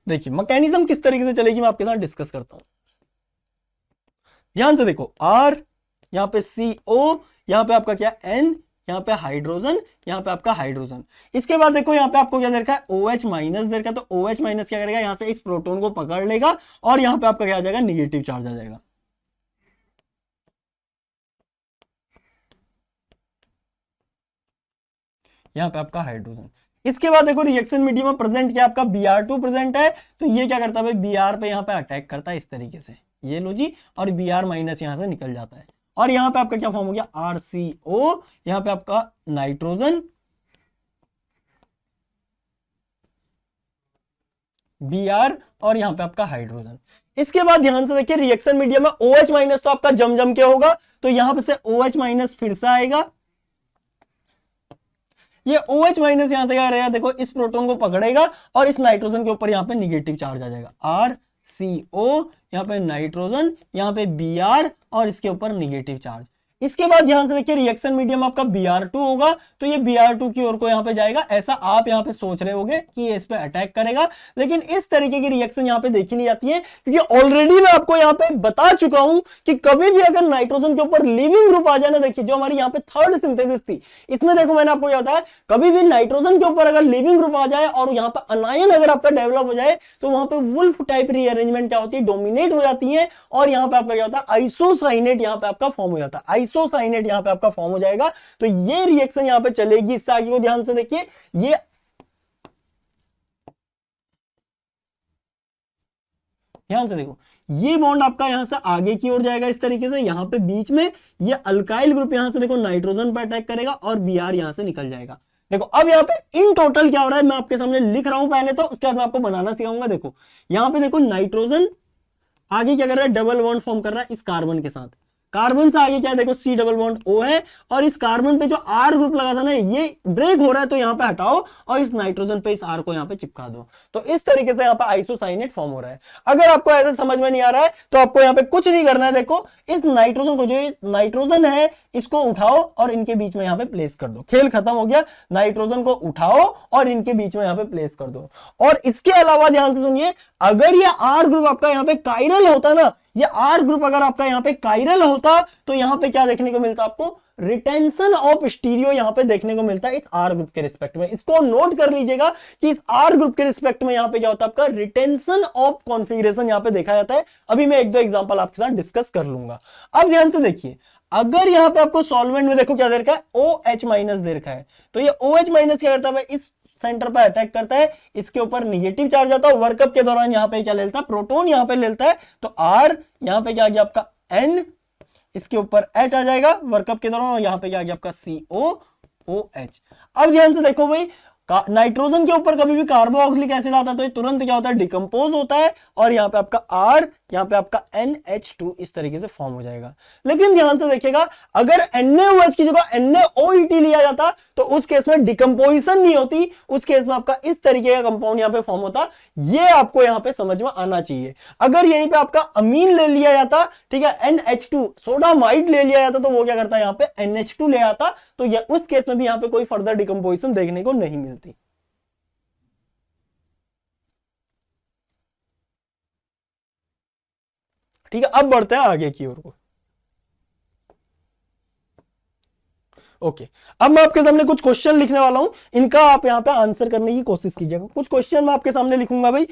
देखिए मैकेनिज्म किस तरीके से चलेगी मैं आपके साथ डिस्कस करता हूं। ध्यान से देखो, R, यहां पे CO, यहां पे आपका क्या N, यहाँ पे हाइड्रोजन, यहाँ पे आपका हाइड्रोजन। इसके बाद देखो यहाँ पे आपको क्या दे रखा है, OH माइनस दे रखा है, तो OH माइनस क्या करेगा, यहाँ से इस प्रोटॉन को पकड़ लेगा और यहाँ पे आपका क्या आ जाएगा, निगेटिव चार्ज आ जाएगा। यहाँ पे आपका हाइड्रोजन। इसके बाद देखो रिएक्शन मीडियम में प्रेजेंट क्या आपका Br2 प्रेजेंट है, तो ये क्या करता है भाई, Br पे यहाँ पे अटैक करता है इस तरीके से, ये लो जी, और Br माइनस यहाँ से निकल जाता है, और यहाँ पे आपका क्या फॉर्म हो गया, RCO, यहाँ पे आपका नाइट्रोजन, Br, और यहाँ पे आपका हाइड्रोजन। इसके बाद ध्यान से देखिए रिएक्शन मीडियम में OH माइनस तो आपका जम के होगा, तो यहाँ पे से OH माइनस फिर से आएगा, ये OH माइनस यहां से क्या रहेगा, देखो इस प्रोटॉन को पकड़ेगा और इस नाइट्रोजन के ऊपर यहाँ पे निगेटिव चार्ज आ जाएगा, RCO, यहाँ पे नाइट्रोजन, यहाँ पे Br, और इसके ऊपर निगेटिव चार्ज। इसके बाद ध्यान से देखिए रिएक्शन मीडियम आपका Br2 होगा, तो ये Br2 की ओर को यहाँ पे जाएगा। ऐसा आप यहाँ पे सोच रहे होगे कि ये इस पे अटैक करेगा, लेकिन इस तरीके की रिएक्शन यहाँ पे देखी नहीं जाती है, क्योंकि ऑलरेडी मैं आपको यहाँ पे बता चुका हूं कि कभी भी अगर नाइट्रोजन के ऊपर लिविंग ग्रुप आ जाए ना, देखिए जो हमारी यहाँ पे थर्ड सिंथेसिस थी, इसमें देखो मैंने आपको क्या बताया, कभी भी नाइट्रोजन के ऊपर अगर लिविंग ग्रुप आ जाए और यहाँ पे अनायन अगर आपका डेवलप हो जाए, तो वहां पे वुल्फ टाइप रीअरेंजमेंट क्या होती है, डोमिनेट हो जाती है, और यहाँ पे आपका क्या होता है, आइसोसाइनेट यहाँ पे आपका फॉर्म हो जाता है, आइसोसाइनेट यहाँ पे आपका फॉर्म हो जाएगा। तो ये रिएक्शन यहाँ पे चलेगी। इससे आगे को ध्यान से देखिए, ये ध्यान से देखो, ये बॉन्ड आपका यहां से आगे की ओर जाएगा इस तरीके से, यहां पे बीच में ये अल्काइल ग्रुप यहां से देखो नाइट्रोजन पर अटैक करेगा और Br यहां से निकल जाएगा। देखो अब यहाँ पे इन टोटल क्या हो रहा है, मैं आपके सामने लिख रहा हूं पहले, तो उसके बाद मैं आपको बनाना सिखाऊंगा। देखो यहां पे देखो नाइट्रोजन आगे क्या कर रहा है, डबल बॉन्ड फॉर्म कर रहा है इस कार्बन के साथ, कार्बन से आगे क्या है, देखो C डबल बॉन्ड O है, और इस कार्बन पे जो R ग्रुप लगा था ना, ये ब्रेक हो रहा है, तो यहाँ पे हटाओ और इस नाइट्रोजन पे इस R को यहाँ पे चिपका दो। तो इस तरीके से यहाँ पे आइसोसाइनेट फॉर्म हो रहा है। अगर आपको ऐसे समझ में नहीं आ रहा है तो आपको यहाँ पे कुछ नहीं करना है। देखो इस नाइट्रोजन को, जो नाइट्रोजन है, इसको उठाओ और इनके बीच में यहाँ पे प्लेस कर दो, खेल खत्म हो गया। नाइट्रोजन को उठाओ और इनके बीच में यहाँ पे प्लेस कर दो। और इसके अलावा ध्यान से सुनिए, अगर ये R ग्रुप आपका यहाँ पे कायरल होता ना, ये R ग्रुप अगर आपका यहाँ पे कायरल होता, तो यहाँ पे क्या देखने को मिलता आपको, रिटेंशन ऑफ स्टीरियो यहाँ पे देखने को मिलता है इस R ग्रुप के रिस्पेक्ट में। इसको नोट कर लीजिएगा कि इस R ग्रुप के रिस्पेक्ट में यहाँ पे क्या होता है, आपका रिटेंशन ऑफ कॉन्फ़िगरेशन यहाँ पे देखा जाता है। अभी मैं एक दो एग्जांपल आपके साथ डिस्कस कर लूंगा। अब ध्यान से देखिए, अगर यहाँ पे आपको सॉल्वेंट में देखो क्या दे रखा है, OH माइनस दे रखा है, तो ये OH माइनस क्या करता है, इस सेंटर पर अटैक करता है, इसके ऊपर निगेटिव चार्ज आता है, वर्कअप के दौरान यहाँ पे क्या लेता है, प्रोटॉन यहाँ पे लेता है, तो R यहाँ पे क्या आ गया आपका N, इसके ऊपर H आ जाएगा वर्कअप के दौरान, और यहाँ पे क्या आ गया आपका COOH। अब ध्यान से देखो भाई, नाइट्रोजन के ऊपर कभी भी कार्बोक्सिलिक एसिड आता है तो ये तुरंत क्या होता है, डिकम्पोज होता है, और यहाँ पे आपका R यहाँ पे आपका NH2 इस तरीके से फॉर्म हो जाएगा। लेकिन ध्यान से देखिएगा, अगर NaOH की जगह NaOET लिया जाता तो उस केस में डिकम्पोजिशन नहीं होती, उस केस में आपका इस तरीके का कंपाउंड यहाँ पे फॉर्म होता। ये आपको यहाँ पे समझ में आना चाहिए। अगर यहीं पे आपका अमीन ले लिया जाता, ठीक है, NH2 सोडामाइड ले लिया जाता, तो वो क्या करता है, यहाँ पे NH2 ले आता, तो उस केस में भी यहाँ पे कोई फर्दर डिकम्पोजिशन देखने को नहीं मिलती। ठीक है, अब बढ़ते हैं आगे की ओर को। ओके, अब मैं आपके सामने कुछ क्वेश्चन लिखने वाला हूं, इनका आप यहां पे आंसर करने की कोशिश कीजिएगा। कुछ क्वेश्चन मैं आपके सामने लिखूंगा भाई,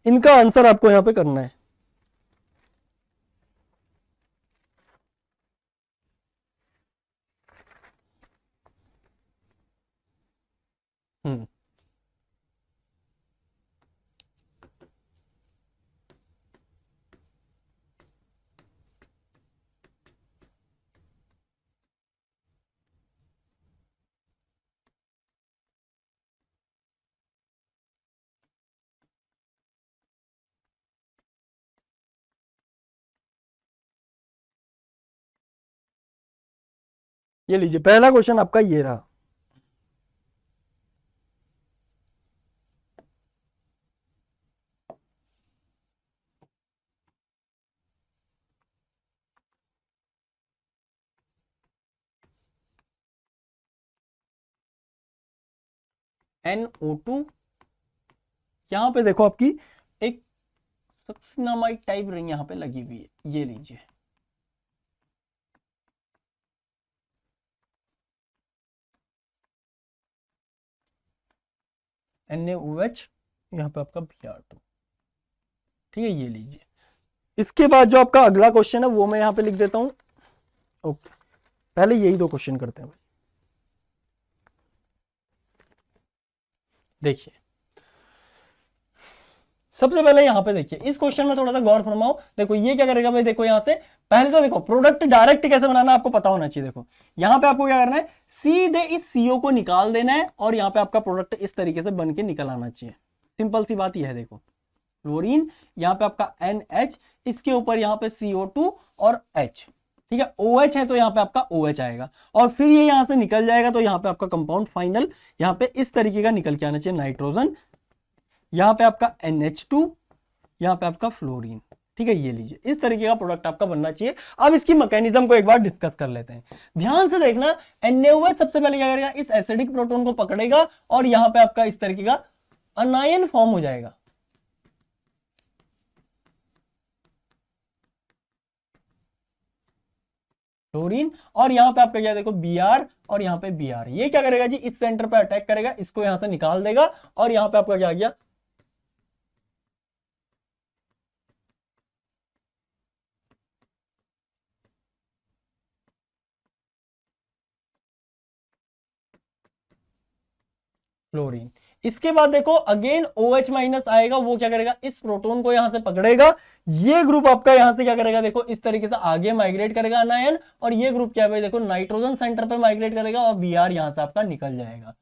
इनका आंसर आपको यहां पे करना है। हम्म, ये लीजिए, पहला क्वेश्चन आपका ये रहा। NO2, यहां पे देखो आपकी एक सक्सिनामाइड टाइप रिंग यहां पे लगी हुई है, ये लीजिए। NaOH, यहां पे आपका Br2, ठीक है, ये लीजिए। इसके बाद जो आपका अगला क्वेश्चन है वो मैं यहां पे लिख देता हूं। ओके, पहले यही दो क्वेश्चन करते हैं भाई। देखिए, सबसे पहले यहां पे देखिए, इस क्वेश्चन में थोड़ा सा गौर फरमाओ। देखो ये क्या करेगा भाई, देखो यहां से पहले तो देखो प्रोडक्ट डायरेक्ट कैसे बनाना आपको पता होना चाहिए। देखो यहां पे आपको क्या करना है, सीधे इस CO को निकाल देना है और यहां पे आपका प्रोडक्ट इस तरीके से बन के निकल आना चाहिए। सिंपल सी बात यह है। देखो फ्लोरीन, यहाँ पे आपका NH, इसके ऊपर यहाँ पे CO2 और H, ठीक है, OH है तो यहाँ पे आपका OH आएगा और फिर ये यहां से निकल जाएगा, तो यहाँ पे आपका कंपाउंड फाइनल यहाँ पे इस तरीके का निकल के आना चाहिए, नाइट्रोजन, यहाँ पे आपका NH2, यहाँ पे आपका फ्लोरीन। ठीक है, ये लीजिए, इस तरीके का प्रोडक्ट आपका बनना चाहिए। अब इसकी मैकेनिज्म को एक बार डिस्कस कर लेते हैं। ध्यान से देखना, NaOH सबसे पहले क्या करेगा, इस एसिडिक प्रोटॉन को पकड़ेगा और यहाँ पे आपका इस तरीके का अनायन फॉर्म हो जाएगा। फ्लोरीन, और यहां पे आपका क्या देखो Br और यहां पे Br, ये क्या करेगा जी, इस सेंटर पे अटैक करेगा, इसको यहां से निकाल देगा और यहां पे आपका क्या आ गया, फ्लोरीन। इसके बाद देखो अगेन OH माइनस आएगा, वो क्या करेगा, इस प्रोटॉन को यहां से पकड़ेगा, ये ग्रुप आपका यहां से क्या करेगा, देखो इस तरीके से आगे माइग्रेट करेगा अनायन, और ये ग्रुप क्या है, देखो नाइट्रोजन सेंटर पे माइग्रेट करेगा और Br यहां से आपका निकल जाएगा।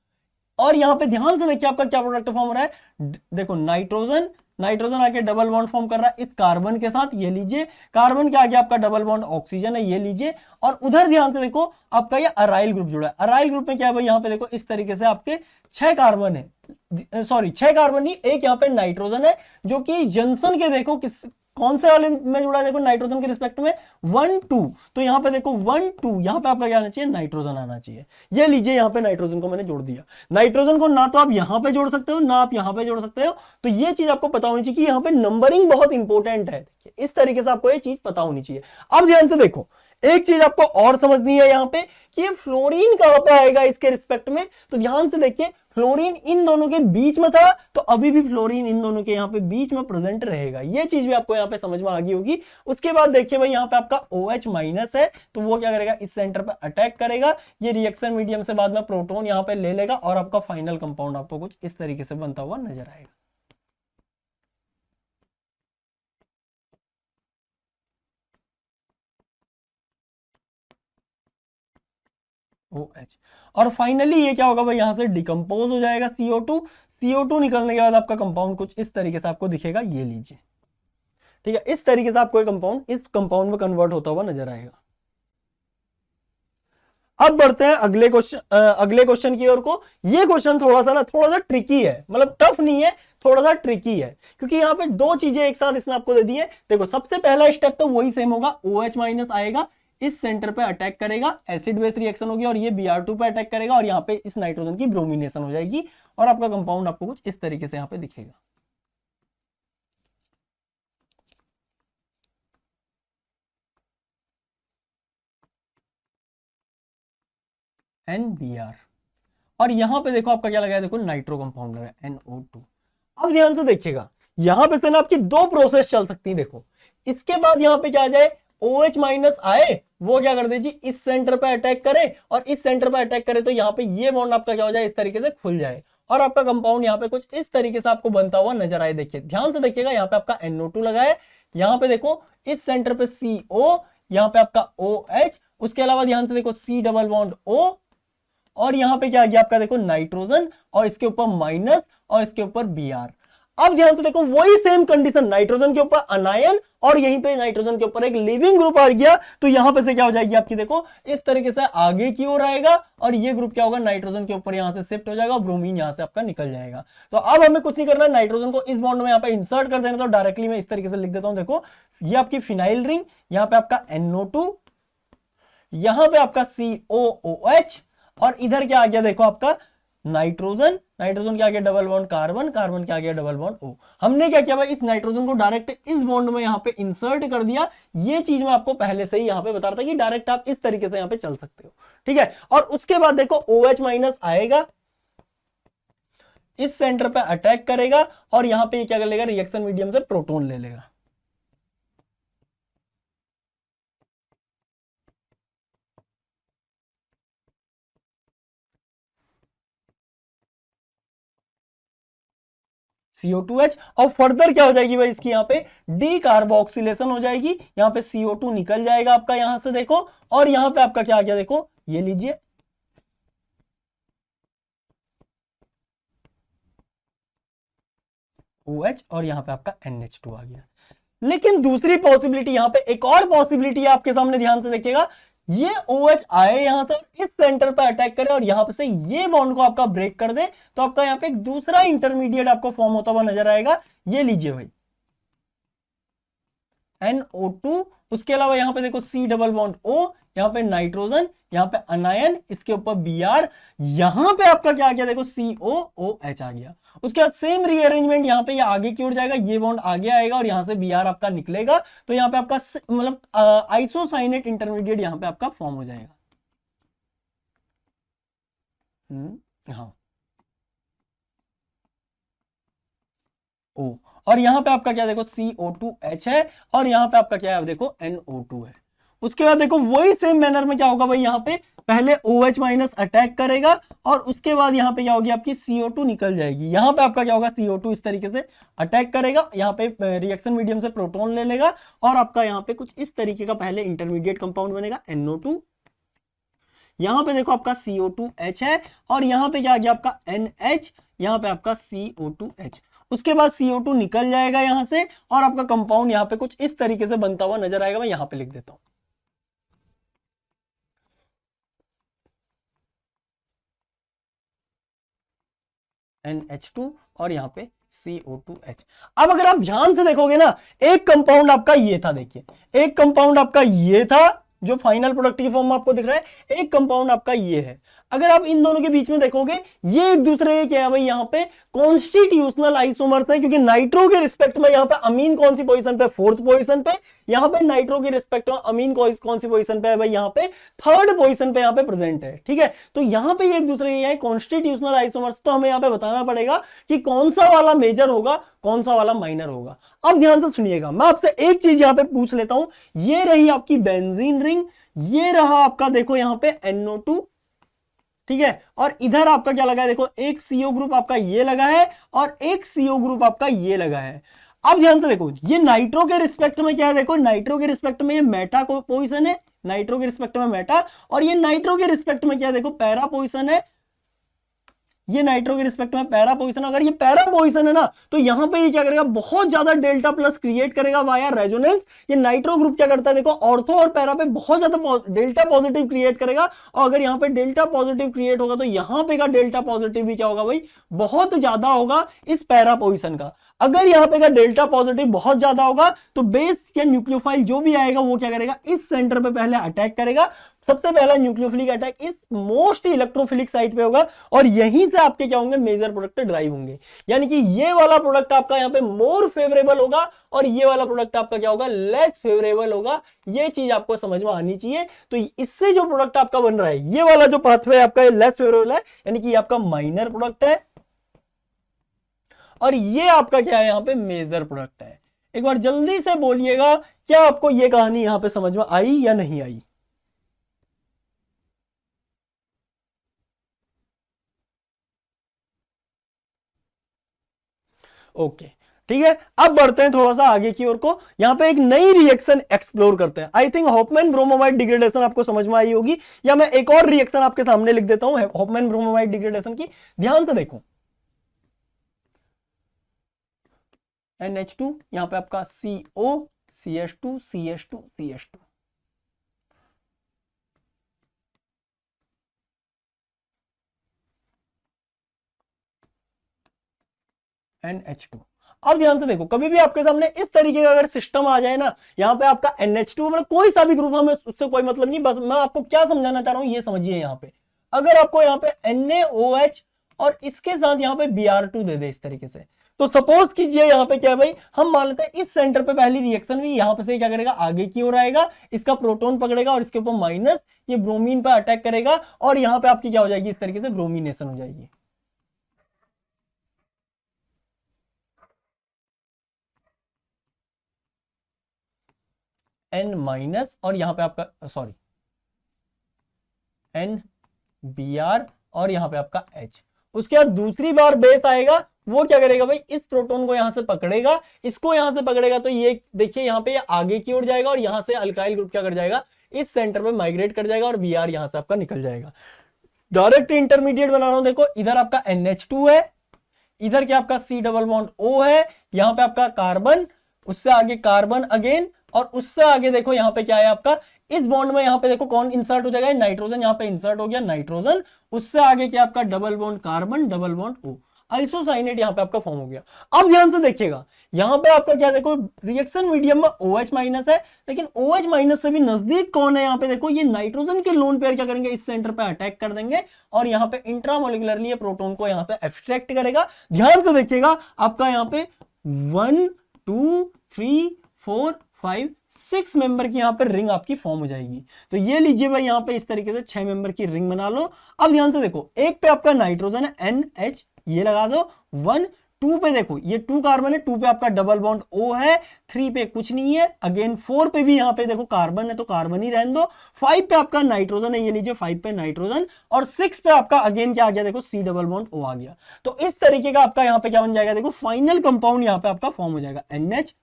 और यहां पे ध्यान से देखिए आपका क्या प्रोडक्ट फॉर्म हो रहा है, देखो नाइट्रोजन, नाइट्रोजन आके डबल बॉन्ड फॉर्म कर रहा है इस कार्बन के साथ, ये लीजिए, कार्बन के आगे आपका डबल बॉन्ड ऑक्सीजन है, ये लीजिए, और उधर ध्यान से देखो आपका ये अराइल ग्रुप जुड़ा है। अराइल ग्रुप में क्या है भाई, यहाँ पे देखो इस तरीके से आपके 6 कार्बन है, सॉरी 6 कार्बन नहीं, एक यहाँ पे नाइट्रोजन है, जो कि जंक्शन के देखो किस कौन से वाले में जुड़ा है, देखो नाइट्रोजन के रिस्पेक्ट में 1 2, तो यहां पे देखो 1 2, यहां पे आपका क्या आना चाहिए, नाइट्रोजन आना चाहिए। ये लीजिए, यहां पे नाइट्रोजन को मैंने जोड़ दिया। नाइट्रोजन को ना तो आप यहां पे जोड़ सकते हो ना आप यहां पे जोड़ सकते हो, तो ये चीज आपको पता होनी चाहिए कि यहां पे नंबरिंग बहुत इंपॉर्टेंट है। देखिए इस तरीके से आपको ये चीज पता होनी चाहिए। अब ध्यान से देखो, एक चीज आपको और समझनी है यहां पे कि फ्लोरीन कहां पे आएगा इसके रिस्पेक्ट में, तो ध्यान से देखिए, फ्लोरीन इन दोनों के बीच में था, तो अभी भी फ्लोरीन इन दोनों के यहां पे बीच में प्रेजेंट रहेगा। ये चीज भी आपको यहां पे समझ में आ गई होगी। उसके बाद देखिए भाई, यहां पे आपका OH माइनस है, तो वो क्या करेगा, इस सेंटर पे अटैक करेगा, ये रिएक्शन मीडियम से बाद में प्रोटॉन यहां पे ले लेगा और आपका फाइनल कंपाउंड आपको कुछ इस तरीके से बनता हुआ नजर आएगा। OH, और फाइनली ये क्या होगा भाई, यहां से डिकम्पोज हो जाएगा CO2 निकलने के बाद आपका कंपाउंड कुछ इस तरीके से आपको दिखेगा, ये लीजिए। ठीक है, इस तरीके से आपको कंपाउंड इस कंपाउंड में कन्वर्ट होता हुआ नजर आएगा। अब बढ़ते हैं अगले क्वेश्चन की ओर को। ये क्वेश्चन थोड़ा सा ट्रिकी है, मतलब टफ नहीं है, थोड़ा सा ट्रिकी है, क्योंकि यहाँ पे दो चीजें एक साथ इसने आपको दे दी है। देखो सबसे पहला स्टेप तो वही सेम होगा, OH माइनस आएगा, इस सेंटर पे अटैक करेगा, एसिड बेस रिएक्शन होगी, और ये Br2 पे अटैक करेगा, और यहाँ पे इस नाइट्रोजन की ब्रोमिनेशन हो जाएगी, और आपका कंपाउंड आपको कुछ इस तरीके से यहाँ पे दिखेगा। NBr, और यहां पे देखो आपका क्या लगा है, देखो नाइट्रो कंपाउंड लगा है NO2। अब ध्यान से देखिएगा, यहां पे से ना आपकी दो प्रोसेस चल सकती है। देखो इसके बाद यहां पे क्या आ जाए, OH माइनस आए, वो क्या कर दे जी, इस सेंटर पे अटैक करे, और इस सेंटर पे अटैक करे तो यहाँ पे ये बॉन्ड आपका क्या हो जाए, इस तरीके से खुल जाए, और आपका कंपाउंड यहाँ पे कुछ इस तरीके से आपको बनता हुआ नजर आए। देखिए ध्यान से देखिएगा, यहाँ पे आपका NO2 लगा है, यहाँ पे देखो इस सेंटर पे CO, यहाँ पे आपका OH, उसके अलावा ध्यान से देखो C डबल बॉन्ड O, और यहां पे क्या आ गया आपका देखो नाइट्रोजन, और इसके ऊपर माइनस, और इसके ऊपर Br। अब ध्यान से देखो वही सेम कंडीशन, नाइट्रोजन के ऊपर अनायन, और यहीं पे नाइट्रोजन के ऊपर एक लिविंग ग्रुप आ गया, तो यहां पे से क्या हो जाएगी आपकी, देखो इस तरीके से आगे की ओर आएगा, और ये ग्रुप क्या होगा, नाइट्रोजन के ऊपर यहां से शिफ्ट हो जाएगा, और ब्रोमीन यहां से आपका निकल जाएगा। तो अब हमें कुछ नहीं करना है, नाइट्रोजन को इस बॉन्ड में यहां पे इंसर्ट कर देना, तो डायरेक्टली मैं इस तरीके से लिख देता हूं। देखो ये आपकी फिनाइल रिंग, यहां पे आपका NO2, यहां पे आपका COOH, और इधर क्या आ गया, देखो आपका नाइट्रोजन, नाइट्रोजन क्या आ गया डबल बॉन्ड कार्बन, कार्बन क्या आ गया डबल बॉन्ड O। हमने क्या किया भाई, इस नाइट्रोजन को डायरेक्ट इस बॉन्ड में यहां पे इंसर्ट कर दिया। ये चीज मैं आपको पहले से ही यहां पे बता रहा था कि डायरेक्ट आप इस तरीके से यहां पे चल सकते हो, ठीक है। और उसके बाद देखो OH माइनस आएगा, इस सेंटर पे अटैक करेगा, और यहां पे क्या कर लेगा, रिएक्शन मीडियम से प्रोटोन ले लेगा। CO2H, और फर्दर क्या हो जाएगी भाई, इसकी यहाँ पे डी कार्बोक्सिलेशन हो जाएगी, यहाँ पे CO2 निकल जाएगा आपका यहां से देखो, और यहां पे आपका क्या आ गया, देखो ये लीजिए OH, और यहां पे आपका NH2 आ गया। लेकिन दूसरी पॉसिबिलिटी, यहां पे एक और पॉसिबिलिटी है आपके सामने, ध्यान से देखिएगा, ये OH आए यहां से, इस सेंटर पे अटैक करे, और यहां पे से ये बॉन्ड को आपका ब्रेक कर दे, तो आपका यहां पे एक दूसरा इंटरमीडिएट आपको फॉर्म होता हुआ नजर आएगा। ये लीजिए भाई NO2, उसके अलावा यहां पे देखो C डबल बॉन्ड O, यहां पे नाइट्रोजन, यहां पे अनायन, इसके ऊपर Br, यहां पे आपका क्या आ गया, देखो COOH आ गया। उसके बाद सेम रीअरेंजमेंट, यहां पे ये आगे की ओर जाएगा, ये बॉन्ड आगे आएगा, और यहां से Br आपका निकलेगा, तो यहां पे आपका मतलब आइसोसाइनेट इंटरमीडिएट यहां पे आपका फॉर्म हो जाएगा। हाँ O, और यहां पे आपका क्या देखो CO2H है, और यहां पे आपका क्या है देखो NO2 है। उसके बाद देखो वही सेम मैनर में क्या होगा भाई, यहां पे पहले OH माइनस अटैक करेगा, और उसके बाद यहां पे क्या होगी आपकी CO2 निकल जाएगी। यहां पे आपका क्या होगा, CO2 इस तरीके से अटैक करेगा, यहां पे रिएक्शन मीडियम से प्रोटॉन ले लेगा, और आपका यहां पे कुछ इस तरीके का पहले इंटरमीडिएट कंपाउंड बनेगा NO2, यहां पे देखो आपका CO2H है, और यहां पे क्या आ गया आपका NH, यहां पे आपका CO2H। उसके बाद CO2 निकल जाएगा यहां से, और आपका कंपाउंड यहां पे कुछ इस तरीके से बनता हुआ नजर आएगा। मैं यहां पे लिख देता हूं NH2, और यहां पे CO2H। अब अगर आप ध्यान से देखोगे ना, एक कंपाउंड आपका ये था, देखिए एक कंपाउंड आपका ये था जो फाइनल प्रोडक्ट की फॉर्म में आपको दिख रहा है, एक कंपाउंड आपका ये है। अगर आप इन दोनों के बीच में देखोगे, ये एक दूसरे के क्या है भाई, यहाँ पे कॉन्स्टिट्यूशनल आइसोमर्स है, क्योंकि नाइट्रो के रिस्पेक्ट में यहाँ पे अमीन कौन सी पोजीशन पे, फोर्थ पोजीशन पे, यहाँ पे नाइट्रो के रिस्पेक्ट में अमीन कौन सी पोजीशन पे है भाई, यहाँ पे थर्ड पोजीशन पे यहाँ पे प्रेजेंट है, ठीक है। तो यहाँ पे एक दूसरे के कॉन्स्टिट्यूशनल आइसोमर्स, तो हमें यहाँ पे बताना पड़ेगा कि कौन सा वाला मेजर होगा, कौन सा वाला माइनर होगा। अब ध्यान से सुनिएगा, मैं आपसे एक चीज यहाँ पे पूछ लेता हूं, ये रही आपकी बेंजीन रिंग, ये रहा आपका देखो यहाँ पे NO2, ठीक है, और इधर आपका क्या लगा है, देखो एक CO ग्रुप आपका ये लगा है, और एक CO ग्रुप आपका ये लगा है। अब ध्यान से देखो, ये नाइट्रो के रिस्पेक्ट में क्या है, देखो नाइट्रो के रिस्पेक्ट में ये मेटा पोजीशन है, नाइट्रो के रिस्पेक्ट में मेटा, और ये नाइट्रो के रिस्पेक्ट में क्या है, देखो पैरा पोजीशन है, ये नाइट्रो के रिस्पेक्ट में पैरा पोजीशन, अगर ये पैरा पोजीशन है ना तो यहां पे ये क्या करेगा, बहुत ज्यादा डेल्टा प्लस क्रिएट करेगा वाया रेजोनेंस। ये नाइट्रो ग्रुप क्या करता है देखो, ऑर्थो और पैरा पे बहुत ज्यादा डेल्टा पॉजिटिव क्रिएट करेगा, और अगर यहां पे डेल्टा पॉजिटिव क्रिएट होगा तो यहां पे का डेल्टा पॉजिटिव भी क्या होगा भाई, बहुत ज्यादा होगा इस पैरा पोजीशन का। अगर यहां पे का डेल्टा पॉजिटिव बहुत ज्यादा होगा तो बेस या न्यूक्लियोफाइल जो भी आएगा वो क्या करेगा, इस सेंटर पे पहले अटैक करेगा। सबसे पहला न्यूक्लियोफिलिक अटैक इस मोस्ट इलेक्ट्रोफिलिक साइट पे होगा, और यहीं से आपके क्या होंगे, मेजर प्रोडक्ट ड्राइव होंगे। यानी कि ये वाला प्रोडक्ट आपका यहां पे मोर फेवरेबल होगा, और ये वाला प्रोडक्ट आपका क्या होगा, लेस फेवरेबल होगा। ये चीज आपको समझ में आनी चाहिए। तो इससे जो प्रोडक्ट आपका बन रहा है, ये वाला जो पाथवे आपका लेस फेवरेबल है, यानी कि आपका माइनर प्रोडक्ट है, और ये आपका क्या है, यहां पे मेजर प्रोडक्ट है। एक बार जल्दी से बोलिएगा, क्या आपको ये कहानी यहां पे समझ में आई या नहीं आई? ओके, ठीक है। अब बढ़ते हैं थोड़ा सा आगे की ओर को, यहां पे एक नई रिएक्शन एक्सप्लोर करते हैं। I think Hoffmann bromamide degradation आपको समझ में आई होगी, या मैं एक और रिएक्शन आपके सामने लिख देता हूं हॉफमैन ब्रोमोमाइड डिग्रेडेशन की, ध्यान से देखो। NH2 यहां पे आपका CO, CH2, CH2, CH2, NH2। अब ध्यान से देखो, कभी भी आपके सामने इस तरीके का अगर सिस्टम आ जाए ना, यहाँ पे आपका NH2 मतलब कोई सा भी ग्रुप, हमें उससे कोई मतलब नहीं, बस मैं आपको क्या समझाना चाह रहा हूं ये समझिए। यहाँ पे अगर आपको यहाँ पे NaOH और इसके साथ यहाँ पे Br2 दे दे इस तरीके से, तो सपोज कीजिए यहाँ पे क्या है भाई, हम मान लेते हैं इस सेंटर पे पहली रिएक्शन हुई, यहाँ पे से क्या करेगा, आगे की ओर आएगा, इसका प्रोटॉन पकड़ेगा और इसके ऊपर माइनस, ये ब्रोमीन पे अटैक करेगा, और यहाँ पे आपकी क्या हो जाएगी, इस तरीके से ब्रोमिनेशन हो जाएगी। N माइनस, और यहां पे आपका सॉरी NBr, और यहां पे आपका H। उसके बाद दूसरी बार बेस आएगा, वो क्या करेगा भाई, इस प्रोटॉन को यहां से पकड़ेगा, इसको यहां से पकड़ेगा, तो ये देखिए यहां पे ये आगे की ओर जाएगा, और यहां से अल्काइल ग्रुप क्या कर जाएगा, इस सेंटर पे माइग्रेट कर जाएगा, और Br यहां से आपका निकल जाएगा। डायरेक्ट इंटरमीडिएट बना रहा हूं, देखो इधर आपका NH2 है, इधर क्या आपका C डबल बॉन्ड O है, यहां पे आपका कार्बन, उससे आगे कार्बन अगेन, और उससे आगे देखो यहाँ पे क्या है आपका, इस बॉन्ड में यहाँ पे देखो कौन इंसर्ट हो जाएगा, नाइट्रोजन यहाँ पे इंसर्ट हो गया, नाइट्रोजन, उससे आगे क्या आपका double bond carbon, double bond O, isocyanate यहाँ पे आपका फॉर्म हो गया। अब ध्यान से देखिएगा, यहाँ पे आपका क्या देखो, रिएक्शन मीडियम में OH माइनस है, लेकिन OH माइनस से भी नजदीक कौन है, यहाँ पे देखो ये नाइट्रोजन के लोन पेयर क्या करेंगे, इस सेंटर पे अटैक कर देंगे, और यहाँ पे इंट्रामोलिकुलरली ये प्रोटॉन को यहाँ पे एब्स्ट्रैक्ट करेगा। ध्यान से देखिएगा, आपका यहाँ पे 1 2 3 4 5 6 मेंबर की यहां पर रिंग आपकी फॉर्म हो जाएगी। तो ये लीजिए भाई, यहां पे इस तरीके से 6 मेंबर की रिंग बना लो। अब ध्यान से देखो, एक पे आपका नाइट्रोजन है NH, ये लगा दो, 1 2 पे देखो ये 2 कार्बन है, 2 पे आपका डबल बॉन्ड O है, 3 पे कुछ नहीं है, अगेन 4 पे भी यहां पे देखो कार्बन है, तो कार्बन ही रहने दो, 5 पे आपका नाइट्रोजन है, ये लीजिए 5 पे नाइट्रोजन, और 6 पे आपका अगेन क्या आ गया, देखो C डबल बॉन्ड O आ गया। तो इस तरीके का आपका यहां पे क्या बन जाएगा, देखो फाइनल कंपाउंड यहां पे आपका फॉर्म हो जाएगा, NH,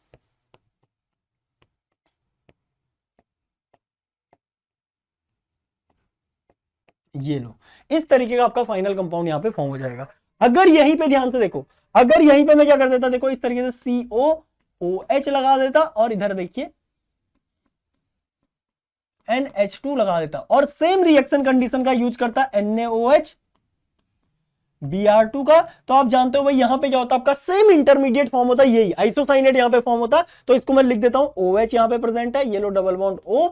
ये लो, इस तरीके का आपका फाइनल कंपाउंड यहां पे फॉर्म हो जाएगा। अगर यहीं पे ध्यान से देखो, अगर यहीं पे मैं क्या कर देता, देखो इस तरीके से COOH लगा देता, और इधर देखिए NH2 लगा देता, और सेम रिएक्शन कंडीशन का यूज करता NaOH Br2 का, तो आप जानते हो भाई यहां पे क्या होता है, आपका सेम इंटरमीडिएट फॉर्म होता है, यही आइसोसाइनेट यहां पे फॉर्म होता। तो इसको मैं लिख देता हूं, OH यहां पे प्रेजेंट है, ये लो डबल बॉन्ड O,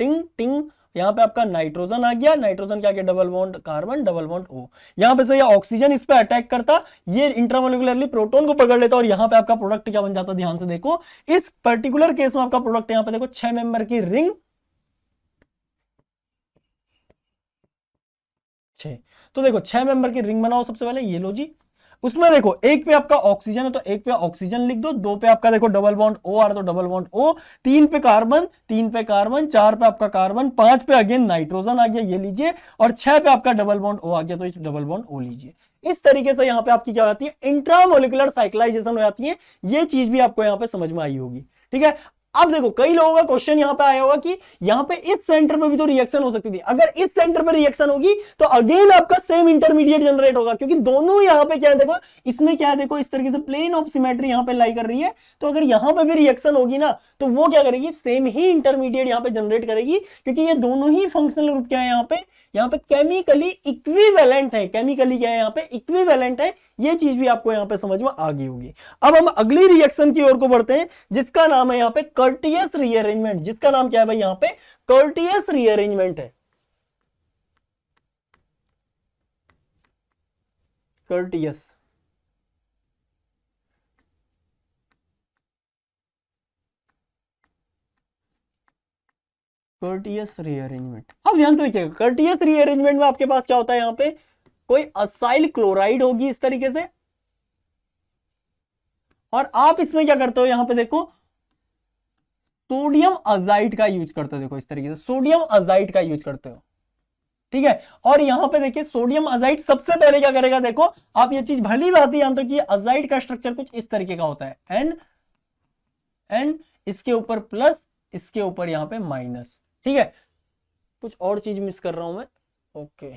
टिंग टिंग, यहां पे आपका नाइट्रोजन आ गया, नाइट्रोजन क्या गया, double bond carbon, double bond O, यहां पे से ये ऑक्सीजन इस पे अटैक करता, ये इंट्रामोलिकुलरली प्रोटॉन को पकड़ लेता, और यहां पे आपका प्रोडक्ट क्या बन जाता, ध्यान से देखो, इस पर्टिकुलर केस में आपका प्रोडक्ट यहां पे देखो 6 मेंबर की रिंग, 6, तो देखो 6 मेंबर की रिंग बनाओ सबसे पहले, ये लो जी, उसमें देखो एक पे आपका ऑक्सीजन है, तो एक पे ऑक्सीजन लिख दो, 2 पे आपका देखो डबल बॉन्ड O आ रहा, तो डबल बॉन्ड O, 3 पे कार्बन, 3 पे कार्बन, 4 पे आपका कार्बन, 5 पे अगेन नाइट्रोजन आ गया, ये लीजिए, और 6 पे आपका डबल बॉन्ड O आ गया, तो डबल बॉन्ड O लीजिए। इस तरीके से यहाँ पे आपकी क्या होती है, इंट्रामोलिकुलर साइक्लाइजेशन हो जाती है। ये चीज भी आपको यहाँ पे समझ में आई होगी, ठीक है। अब देखो कई लोगों का क्वेश्चन यहां पे आया होगा कि यहां पे इस सेंटर पे भी तो रिएक्शन हो सकती थी, अगर इस सेंटर पे रिएक्शन होगी तो अगेन आपका सेम इंटरमीडिएट जनरेट होगा, क्योंकि दोनों यहां पे क्या है देखो, इसमें क्या है देखो, इस तरीके से प्लेन ऑफ सिमेट्री यहां पे लाई कर रही है, तो अगर यहां पे भी रिएक्शन होगी ना तो वो क्या करेगी, सेम ही इंटरमीडिएट यहां पे जनरेट करेगी, क्योंकि ये दोनों ही फंक्शनल ग्रुप क्या है यहां पे केमिकली इक्विवेलेंट है, केमिकली क्या है यहां पे इक्विवेलेंट है। ये चीज भी आपको यहां पे समझ में आ गई होगी। अब हम अगली रिएक्शन की ओर को बढ़ते हैं, जिसका नाम है यहां पे कर्टियस रीअरेंजमेंट। जिसका नाम क्या है भाई यहां पे कर्टियस रीअरेंजमेंट है, कर्टियस कर्टियस रीअरेंजमेंट। अब ध्यान से देखिएगा, कर्टियस रीअरेंजमेंट में आपके पास क्या होता है, यहां पे कोई असाइल क्लोराइड होगी इस तरीके से, और आप इसमें क्या करते हो, यहां पे देखो सोडियम अजाइड का यूज करते हो, देखो इस तरीके से सोडियम अजाइड का यूज करते हो, ठीक है। और यहां पे देखिए सोडियम अजाइड सबसे पहले क्या करेगा, देखो आप ये चीज भली बात ही जानते हो कि अजाइड का स्ट्रक्चर कुछ इस तरीके का होता है, एन एन इसके ऊपर प्लस, इसके ऊपर यहां पे माइनस, ठीक है। कुछ और चीज मिस कर रहा हूं मैं, ओके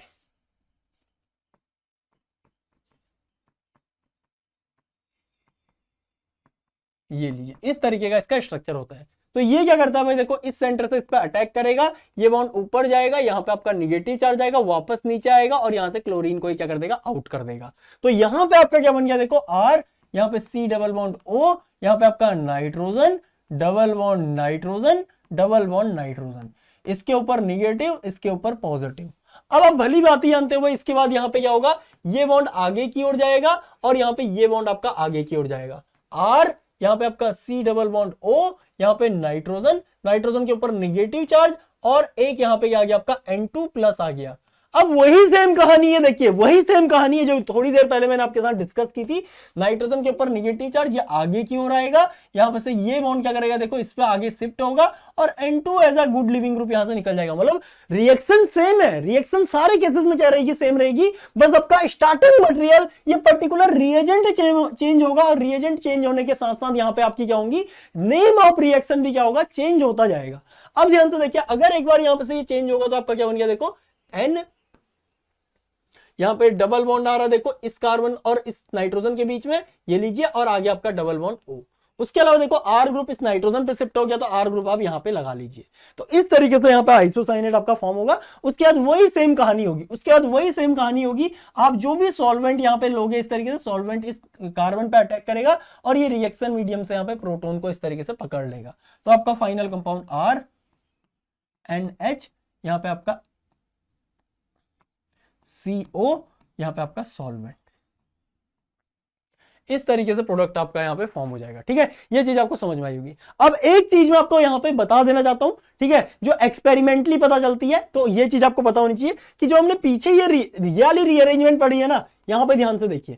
ये लीजिए, इस तरीके का इसका स्ट्रक्चर होता है। तो ये क्या करता है भाई, देखो इस सेंटर से इस पे अटैक करेगा, ये बॉन्ड ऊपर जाएगा, यहां पे आपका निगेटिव चार्ज आएगा, वापस नीचे आएगा, और यहां से क्लोरीन को क्या कर देगा, आउट कर देगा। तो यहां पे आपका क्या बन गया, देखो आर, यहां पे सी डबल बॉन्ड ओ, यहां पे आपका nitrogen, double bond nitrogen, double bond nitrogen, इसके ऊपर निगेटिव, इसके ऊपर पॉजिटिव। अब आप भली बात ही जानते हो भाई, इसके बाद यहां पे क्या होगा, ये बॉन्ड आगे की ओर जाएगा, और यहां पे ये बॉन्ड आपका आगे की ओर जाएगा, आर, यहां पे आपका सी डबल बॉन्ड ओ, यहां पे नाइट्रोजन, नाइट्रोजन के ऊपर निगेटिव चार्ज, और एक यहां पे क्या आ गया आपका N2 प्लस आ गया। अब वही सेम कहानी है, देखिए वही सेम कहानी है जो थोड़ी देर पहले मैंने आपके साथ डिस्कस की थी। नाइट्रोजन के ऊपर निगेटिव चार्ज, ये आगे की ओर आएगा, यहां पर से ये बॉन्ड क्या करेगा, देखो इस पे आगे शिफ्ट होगा, और N2 as a good leaving group यहां से निकल जाएगा। मतलब रिएक्शन सेम है, रिएक्शन सारे केसेस में क्या रहेगी, सेम रहेगी, बस आपका स्टार्टिंग मटेरियल ये पर्टिकुलर रिएजेंट चेंज होगा, और रिएजेंट चेंज होने के साथ साथ यहां पे आपकी क्या होंगी, नेम ऑफ रिएक्शन भी क्या होगा, चेंज होता जाएगा। अब ध्यान से देखिए, अगर एक बार यहां पे से ये चेंज होगा तो आपका क्या बन गया, देखो N, यहां पे डबल बॉन्ड आ रहा है, देखो इस कार्बन और इस नाइट्रोजन के बीच में, ये लीजिए, और आगे आपका डबल बॉन्ड O। उसके अलावा देखो आर ग्रुप इस नाइट्रोजन पे शिफ्ट हो गया, तो आर ग्रुप आप यहां पे लगा लीजिए। तो इस तरीके से यहां पे आइसोसाइनेट आपका फॉर्म होगा। उसके बाद वही सेम कहानी होगी, उसके बाद वही सेम कहानी होगी, आप जो भी सॉल्वेंट यहां पे लोगे, इस तरीके से सॉल्वेंट इस कार्बन पे अटैक करेगा, और ये रिएक्शन मीडियम से यहां पे प्रोटॉन को इस तरीके से पकड़ लेगा। तो आपका final compound R N H, यहां पे आपका CO, यहां पे आपका सॉल्वेंट, इस तरीके से प्रोडक्ट आपका यहां पे फॉर्म हो जाएगा, ठीक है। ये चीज आपको समझ में आई होगी। अब एक चीज मैं आपको यहां पे बता देना चाहता हूं, ठीक है, जो एक्सपेरिमेंटली पता चलती है, तो ये चीज आपको पता होनी चाहिए कि जो हमने पीछे ये वाली रीअरेंजमेंट पढ़ी है ना, यहां पे ध्यान से देखिए,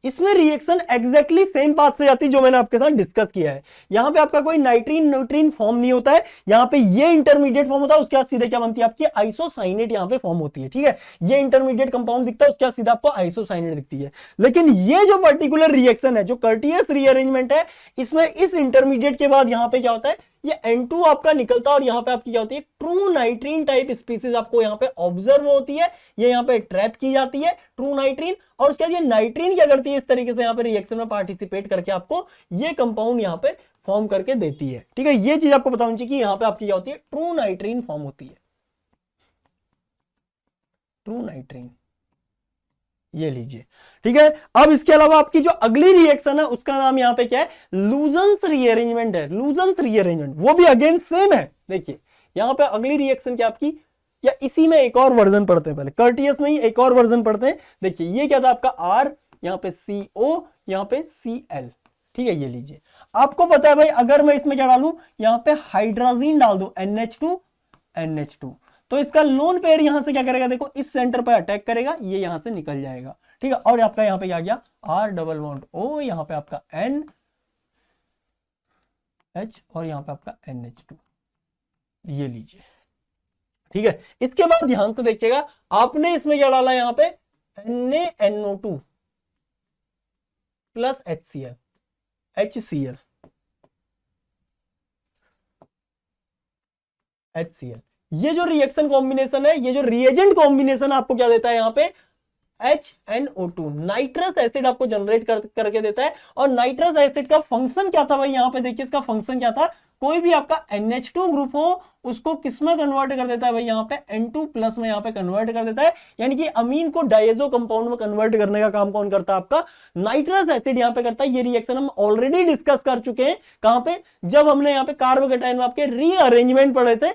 इसमें रिएक्शन एग्जैक्टली सेम पाथ से जाती है जो मैंने आपके साथ डिस्कस किया है। यहां पे आपका कोई नाइट्रीन न्यूट्रीन फॉर्म नहीं होता है, यहां पे ये इंटरमीडिएट फॉर्म होता है, उसके बाद सीधे क्या बनती है आपकी आइसोसाइनेट यहां पे फॉर्म होती है, ठीक है। ये इंटरमीडिएट कंपाउंड दिखता है, उसके बाद सीधा आपको आइसोसाइनेट दिखती है। लेकिन ये जो पर्टिकुलर रिएक्शन है, जो कर्टियस रीअरेंजमेंट है, इसमें इस इंटरमीडिएट के बाद यहां पे क्या होता है, ये N2 आपका निकलता है, और यहां पे आपकी क्या होती है, ट्रू नाइट्रीन टाइप स्पीसीज आपको यहां पे ऑब्जर्व होती है, ये यहां पे ट्रैप की जाती है ट्रू नाइट्रीन, और उसके बाद ये नाइट्रीन क्या करती है, इस तरीके से यहां पे रिएक्शन में पार्टिसिपेट करके आपको ये कंपाउंड यहां पे फॉर्म करके देती है, ठीक है। ये चीज आपको पता होनी चाहिए कि यहां पे आपकी क्या होती है, ट्रू नाइट्रीन फॉर्म होती है, ट्रू नाइट्रीन, ये लीजिए, ठीक है। अब इसके अलावा आपकी जो अगली रिएक्शन है, उसका नाम यहां पे क्या है, लूजेंस रीअरेंजमेंट है, लूजेंस रीअरेंजमेंट, वो भी अगेन सेम है। देखिए यहां पे अगली रिएक्शन क्या आपकी, या इसी में एक और वर्जन पढ़ते हैं, पहले कर्टियस में ही एक और वर्जन पढ़ते हैं। देखिए ये क्या था आपका आर, यहां पे CO, यहां पे Cl, ठीक है। ये लीजिए, आपको पता है भाई, अगर मैं इसमें क्या डालूं, यहां पे हाइड्रोजीन डाल दूं, NH2, तो इसका लोन पेयर यहां से क्या करेगा, देखो इस सेंटर पर अटैक करेगा, ये यहां से निकल जाएगा, ठीक है। और आपका यहां पे क्या गया, R डबल बॉन्ड O, यहां पे आपका NH, और यहां पे आपका NH2, ये लीजिए, ठीक है। इसके बाद ध्यान से देखिएगा, आपने इसमें क्या डाला, यहां पे NaNO2 प्लस HCl, HCl। ये जो रिएक्शन कॉम्बिनेशन है, ये जो रिएजेंट कॉम्बिनेशन आपको क्या देता है यहाँ पे, HNO2 नाइट्रस एसिड आपको जनरेट करके देता है। और नाइट्रस एसिड का फंक्शन क्या था भाई, यहाँ पे देखिए इसका फंक्शन क्या था, कोई भी आपका NH2 ग्रुप हो उसको किस में कन्वर्ट कर देता है भाई, यहाँ पे N2 प्लस में यहाँ पे कन्वर्ट कर देता है। यानी कि अमीन को डायजो कंपाउंड में कन्वर्ट करने का काम कौन करता है, आपका नाइट्रस एसिड यहाँ पे करता है। ये रिएक्शन हम ऑलरेडी डिस्कस कर चुके हैं, कहां पे, जब हमने यहाँ पे कार्बोकेटाइन में आपके रीअरेंजमेंट पढ़े थे,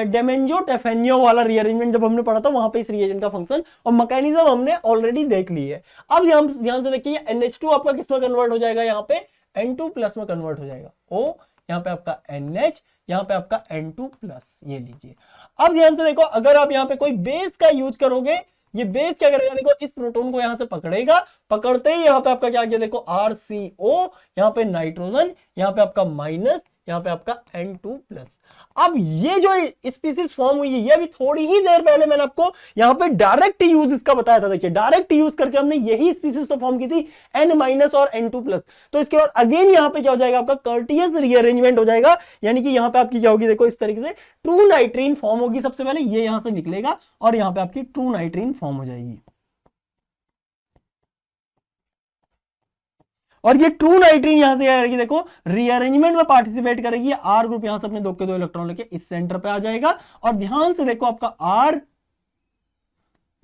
डेमेंजो टेफेनियो वाला रीअरेंजमेंट जब हमने पढ़ा था, वहां पे इस रिएजेंट का फंक्शन और मैकेनिज्म हमने ऑलरेडी देख ली है। अब ध्यान से देखिए, NH2 आपका किस में कन्वर्ट हो जाएगा, यहाँ पे N2 प्लस में कन्वर्ट हो जाएगा। O यहाँ पे आपका NH, यहाँ पे आपका N2 प्लस, ये लीजिए। अब ध्यान से देखो, अगर आप यहाँ पे कोई बेस का यूज करोगे, ये बेस क्या करेगा, देखो इस प्रोटॉन को यहां से पकड़ेगा, पकड़ते ही यहाँ पे आपका क्या किया, देखो RCO, यहाँ पे नाइट्रोजन, यहाँ पे आपका माइनस, यहाँ पे आपका N2 प्लस। अब ये जो स्पीसीज फॉर्म हुई है, ये भी थोड़ी ही देर पहले मैंने आपको यहाँ पे डायरेक्ट यूज इसका बताया था। देखिए डायरेक्ट यूज करके हमने यही स्पीसीज तो फॉर्म की थी, N माइनस और N2 प्लस। तो इसके बाद अगेन यहाँ पे क्या हो जाएगा, आपका कर्टियस रीअरेंजमेंट हो जाएगा। यानी कि यहाँ पे आपकी क्या होगी, देखो इस तरीके से ट्रू नाइट्रीन फॉर्म होगी। सबसे पहले ये यहां से निकलेगा और यहाँ पे आपकी ट्रू नाइट्रीन फॉर्म हो जाएगी। और ये ट्रू नाइट्रीन यहां से आएगी, देखो रीअरेंजमेंट में पार्टिसिपेट करेगी। R ग्रुप यहां से अपने दो के दो इलेक्ट्रॉन लेके इस सेंटर पे आ जाएगा। और ध्यान से देखो, आपका R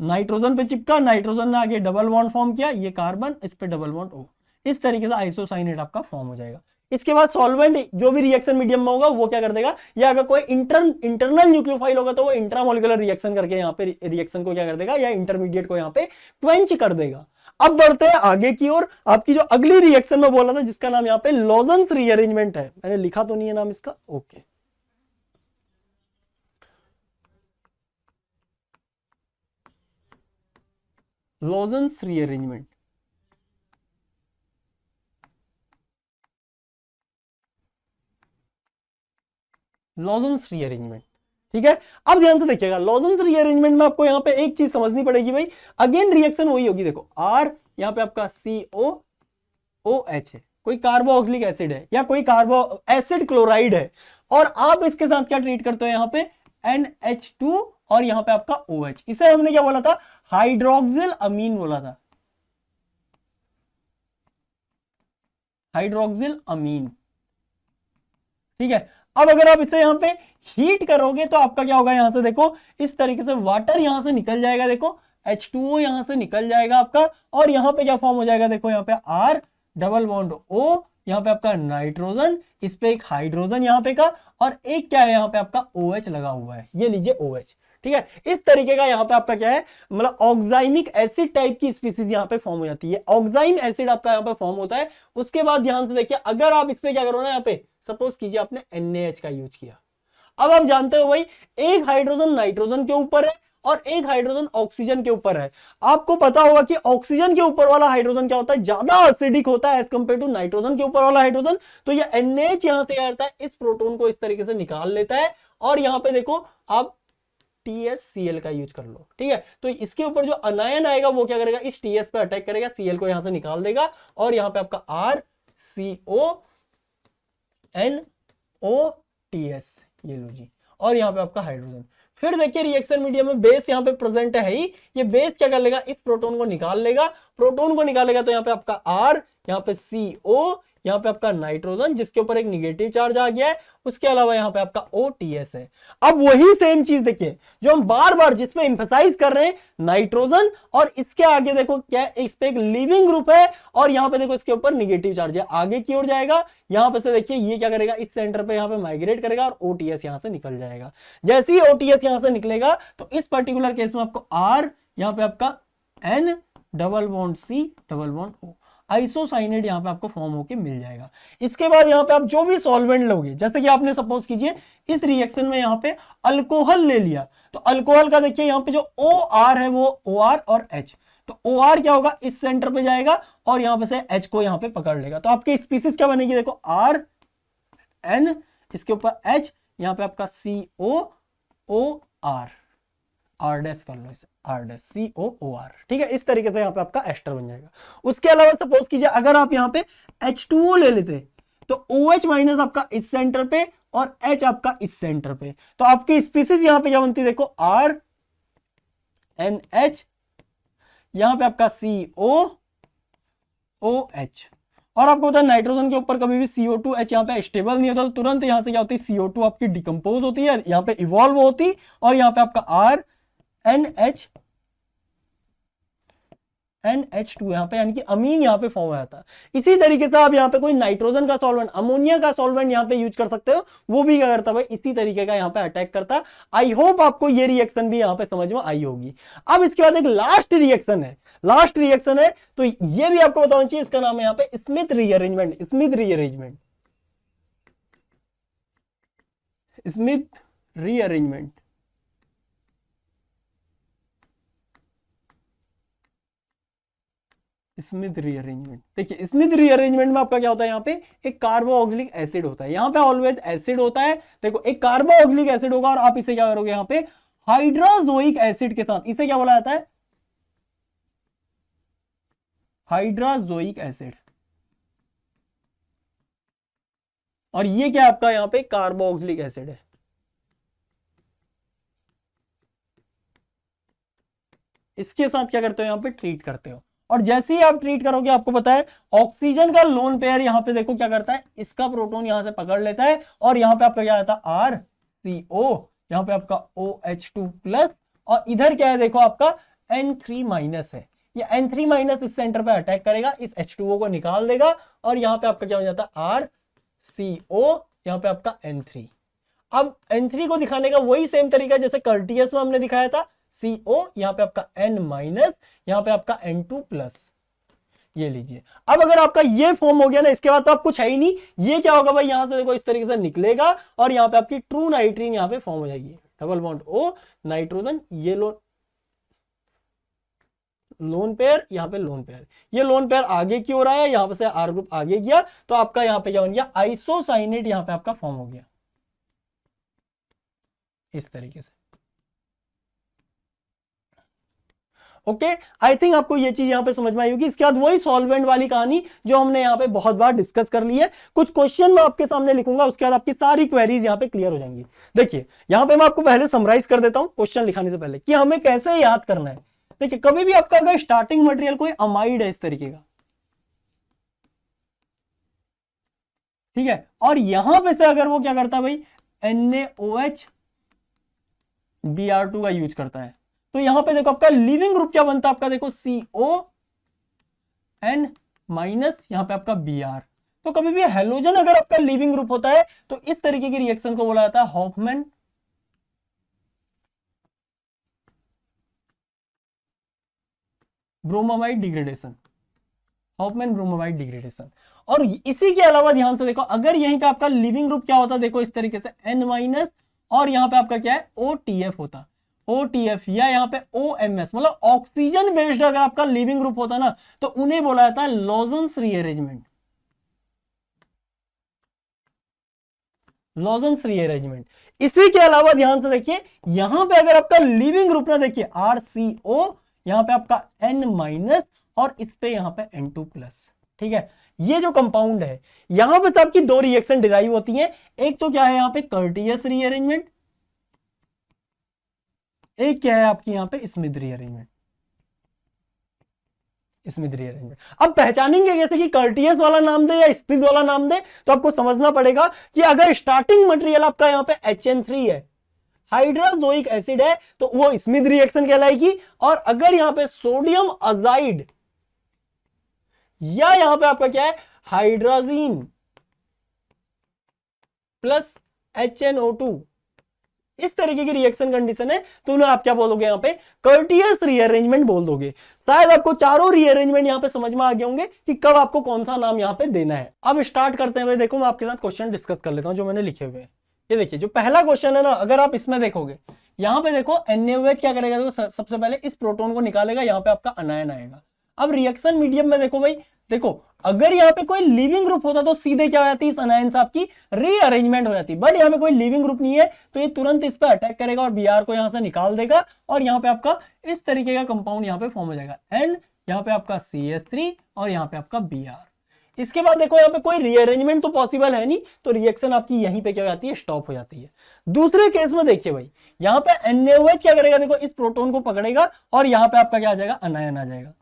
नाइट्रोजन पे चिपका, नाइट्रोजन ने आगे डबल बॉन्ड फॉर्म किया, ये कार्बन, इस पे डबल बॉन्ड O, इस तरीके से आइसोसाइनेट आपका फॉर्म हो जाएगा। इसके बाद सॉल्वेंट जो भी रिएक्शन मीडियम में होगा वो क्या कर देगा, या अगर कोई इंटरनल न्यूक्लियोफाइल होगा तो वो इंट्रामोलिकुलर रिएक्शन करके यहाँ पे रिएक्शन को क्या कर देगा, या इंटरमीडिएट को यहाँ पे क्वेंच कर देगा। अब बढ़ते हैं आगे की ओर। आपकी जो अगली रिएक्शन में बोला था, जिसका नाम यहाँ पे लॉजेंस रीअरेंजमेंट है, मैंने लिखा तो नहीं है नाम इसका, okay. Lozenges rearrangement, lozenges rearrangement, ठीक है। अब ध्यान से देखिएगा, लॉजेंस रीअरेंजमेंट में आपको यहाँ पे एक चीज समझनी पड़ेगी भाई। अगेन रिएक्शन वही होगी, देखो R यहाँ पे आपका COOH है, कोई कार्बोक्सिलिक एसिड है या कोई कार्बो एसिड क्लोराइड है, और आप इसके साथ क्या ट्रीट करते हो, यहाँ पे NH2 और यहाँ पे आपका OH। इसे हमने क्या बोला था, हाइड्रोक्सिल अमीन बोला था, हाइड्रोक्सिल अमीन, ठीक है। अब अगर आप इसे यहां पे हीट करोगे तो आपका क्या होगा, यहां से देखो इस तरीके से वाटर यहां से निकल जाएगा, देखो H2O यहां से निकल जाएगा आपका, और यहां पे क्या फॉर्म हो जाएगा, देखो यहाँ पे R डबल बॉन्ड O, यहाँ पे आपका नाइट्रोजन, इस पे एक हाइड्रोजन यहाँ पे का, और एक क्या है यहाँ पे आपका OH लगा हुआ है, ये लीजिए OH, ठीक है। इस तरीके का यहाँ पे आपका क्या है, मतलब ऑक्साइमिक एसिड टाइप की स्पीसीज यहाँ पे फॉर्म हो जाती है। ऑक्साइम एसिड आपका यहाँ पे फॉर्म होता है। उसके बाद ध्यान से देखिए, अगर आप इस पे क्या करो ना, यहाँ पे सपोज कीजिए आपने NaH का यूज किया। अब आप जानते हो भाई, एक हाइड्रोजन नाइट्रोजन के ऊपर है और एक हाइड्रोजन ऑक्सीजन के ऊपर है। आपको पता होगा कि ऑक्सीजन के ऊपर वाला हाइड्रोजन क्या होता है, ज्यादा एसिडिक होता है एज कंपेयर टू नाइट्रोजन के ऊपर वाला हाइड्रोजन। तो ये NaH यहां से क्या करता है, इस प्रोटोन को इस तरीके से निकाल लेता है, और यहां पे देखो आप TSCl का यूज कर लो, ठीक है। तो इसके ऊपर जो अनायन आएगा वो क्या करेगा, इस TS पे अटैक करेगा, Cl को यहां से निकाल देगा, और यहां पे आपका RCONOTS, ये लो जी, और यहां पे आपका हाइड्रोजन। फिर देखिए रिएक्शन मीडियम में बेस यहां पे प्रेजेंट है ही, ये बेस क्या कर लेगा, इस प्रोटॉन को निकाल लेगा। प्रोटॉन को निकालेगा तो यहां पे आपका R, यहां पे CO, यहां पे आपका नाइट्रोजन जिसके ऊपर एक निगेटिव चार्ज आ गया है, उसके अलावा यहां पे आपका OTS है। अब वही सेम चीज देखिए जो हम बार बार जिसमें एम्फसाइज कर रहे हैं, नाइट्रोजन, और इसके आगे देखो क्या है, इस पे एक लिविंग ग्रुप है, और यहां पे देखो इसके ऊपर निगेटिव चार्ज है, आगे की ओर जाएगा। यहां पे से देखिए ये क्या करेगा, इस सेंटर पे यहां पे माइग्रेट करेगा और OTS यहां से निकल जाएगा। जैसे ही OTS यहां से निकलेगा तो इस पर्टिकुलर केस में आपको R, यहां पे आपका N double bond C double bond O, isocyanate यहां पे आपको फॉर्म होके मिल जाएगा। इसके बाद यहां पे आप जो भी सॉल्वेंट लोगे, जैसे कि आपने सपोज कीजिए इस रिएक्शन में यहां पे अल्कोहल ले लिया, तो अल्कोहल का देखिए यहां पे जो OR है वो OR और H, तो OR क्या होगा, इस सेंटर पे जाएगा और यहां पे से H को यहां पे पकड़ लेगा। तो आपकी स्पीसीज क्या बनेगी, देखो R N, इसके ऊपर H, यहां पे आपका COOR, R डैश कर लो इसे, R डैश COOR, ठीक है। इस तरीके से यहाँ पे आपका एस्टर बन जाएगा। उसके अलावा सपोज कीजिए अगर आप यहाँ पे H2O ले लेते तो OH माइनस आपका इस सेंटर पे और H आपका इस सेंटर पे, तो आपकी स्पीसीज यहां पे क्या बनती है, देखो RNH, यहां पे आपका COOH। और आपको पता है नाइट्रोजन के ऊपर कभी भी CO2H यहाँ पे स्टेबल नहीं होता, तो तुरंत यहां से क्या होती है, CO2 आपकी डिकम्पोज होती है, यहाँ पे इवॉल्व होती, और यहाँ पे आपका NH2 यहाँ पे यानी कि अमीन यहाँ पे फॉर्म हो जाता है। इसी तरीके से आप यहाँ पे कोई नाइट्रोजन का सॉल्वेंट, अमोनिया का सॉल्वेंट यहाँ पे यूज कर सकते हो, वो भी क्या करता है भाई, इसी तरीके का यहाँ पे अटैक करता। आई होप आपको ये रिएक्शन भी यहाँ पे समझ में आई होगी। अब इसके बाद एक लास्ट रिएक्शन है, तो ये भी आपको बताना चाहिए, इसका नाम है यहाँ पे स्मिथ रीअरेंजमेंट। स्मिथ रीअरेंजमेंट, देखिए स्मिथ रीअरेंजमेंट में आपका क्या होता है, यहाँ पे एक कार्बोक्सिलिक एसिड होता है, यहाँ पे ऑलवेज एसिड होता है। देखो एक कार्बोक्सिलिक एसिड होगा और आप इसे क्या करोगे, यहाँ पे हाइड्रोजोइक एसिड के साथ, इसे क्या बोला जाता है, हाइड्रोजोइक एसिड। और ये क्या आपका यहाँ पे कार्बोक्सिलिक एसिड है। इसके साथ क्या करते हो, यहाँ पे ट्रीट करते हो, और जैसे ही आप ट्रीट करोगे, आपको पता है ऑक्सीजन का लोन पेयर यहाँ पे देखो क्या करता है, इसका प्रोटॉन यहां से पकड़ लेता है, और यहाँ पे आपका क्या आता है RCO, यहाँ पे आपका OH2+, और इधर क्या है देखो आपका N3- है। ये N3- इस सेंटर पे अटैक करेगा, इस H2O को निकाल देगा, और यहाँ पे आपका क्या हो जाता है RCO, यहाँ पे आपका N3। अब N3 को दिखाने का वही सेम तरीका जैसे कर्टियस में हमने दिखाया था, CO, यहाँ पे आपका N-, यहाँ पे आपका N2+। ये लीजिए, अब अगर आपका ये फॉर्म हो गया ना, इसके बाद तो आप कुछ है ही नहीं। ये क्या होगा भाई, यहां से देखो इस तरीके से निकलेगा, और यहाँ पे आपकी ट्रू नाइट्रीन यहाँ पे फॉर्म हो जाएगी, डबल बॉन्ड O, नाइट्रोजन, ये लोन पेयर, यहाँ पे लोन पेयर, ये लोन पेयर आगे की ओर आया, यहाँ पे से R ग्रुप आगे गया, तो आपका यहाँ पे क्या बन गया, आइसोसाइनेट यहाँ पे आपका फॉर्म हो गया इस तरीके से। ओके, आई थिंक आपको ये चीज यहां पे समझ में आई होगी। इसके बाद वही सॉल्वेंट वाली कहानी जो हमने यहाँ पे बहुत बार डिस्कस कर ली है, कुछ क्वेश्चन मैं आपके सामने लिखूंगा, उसके बाद आपकी सारी क्वेरीज यहाँ पे क्लियर हो जाएंगी। देखिए यहां पे मैं आपको पहले समराइज कर देता हूं क्वेश्चन लिखाने से पहले कि हमें कैसे याद करना है। देखिए कभी भी आपका अगर स्टार्टिंग मटेरियल कोई अमाइड है इस तरीके का, ठीक है, और यहां पे से अगर वो क्या करता है भाई, NaOH Br2 का यूज करता है, तो यहां पे देखो आपका लिविंग ग्रुप क्या बनता है, आपका देखो CON-, यहां पे आपका Br। तो कभी भी हेलोजन अगर आपका लिविंग ग्रुप होता है तो इस तरीके की रिएक्शन को बोला जाता है Hofmann bromamide degradation, Hofmann bromamide degradation. और इसी के अलावा ध्यान से देखो, अगर यहीं पे आपका लिविंग ग्रुप क्या होता है, देखो इस तरीके से N-, और यहां पे आपका क्या है OTF होता, OTF, या यहाँ पे OMS, मतलब ऑक्सीजन बेस्ड अगर आपका लिविंग ग्रुप होता ना, तो उन्हें बोला जाता है लॉजेंस रीअरेंजमेंट, इसी के अलावा ध्यान से देखिए, यहां पे अगर आपका लिविंग ग्रुप ना, देखिए RCO, यहां पे आपका N-, और इस पे यहां पे N2+, ठीक है। ये जो कंपाउंड है, यहां पे आपकी दो रिएक्शन डिराइव होती है, एक तो क्या है यहाँ पे कर्टियस रीअरेंजमेंट, एक क्या है आपकी यहाँ पे स्मिथ रीअरेंजमेंट। अब पहचानेंगे कैसे कि कर्टियस वाला नाम दे या स्मिथ वाला नाम दे, तो आपको समझना पड़ेगा कि अगर स्टार्टिंग मटेरियल आपका यहाँ पे HN3 है, हाइड्रोजोइक एसिड है, तो वो स्मिथ रिएक्शन कहलाएगी। और अगर यहाँ पे सोडियम अजाइड या यहां पे आपका क्या है हाइड्रोजीन प्लस HNO2, इस तरीके की रिएक्शन कंडीशन है, तो उन्हें आप क्या बोलोगे, यहाँ पे कर्टियस रीअरेंजमेंट बोल दोगे। शायद आपको चारों रीअरेंजमेंट यहाँ पे समझ में आ गए होंगे कि कब आपको कौन सा नाम यहाँ पे देना है। अब स्टार्ट करते हैं। देखो मैं आपके साथ क्वेश्चन डिस्कस कर लेता हूं जो मैंने लिखे हुए हैं। ये देखिए जो पहला क्वेश्चन है ना, अगर आप इसमें देखोगे, यहाँ पे देखो NaOH क्या करेगा, तो सबसे पहले इस प्रोटॉन को निकालेगा, यहाँ पे आपका अनायन आएगा। अब रिएक्शन मीडियम में देखो भाई, देखो अगर यहाँ पे कोई लिविंग ग्रुप होता तो सीधे क्या हो जाती, इस अनायन से आपकी रीअरेंजमेंट हो जाती, बट यहाँ पे कोई लिविंग ग्रुप नहीं है, तो ये तुरंत इस पे अटैक करेगा और Br को यहाँ से निकाल देगा, और यहाँ पे आपका इस तरीके का कंपाउंड यहाँ पे फॉर्म हो जाएगा N, यहाँ पे आपका CH3 और यहाँ पे आपका Br। इसके बाद देखो यहाँ पे कोई रीअरेंजमेंट तो पॉसिबल है नहीं, तो रिएक्शन आपकी यहीं पे क्या हो जाती है, स्टॉप हो जाती है। दूसरे केस में देखिए भाई, यहाँ पे NaOH क्या करेगा, देखो इस प्रोटॉन को पकड़ेगा और यहाँ पे आपका क्या आ जाएगा, अनायन आ जाएगा।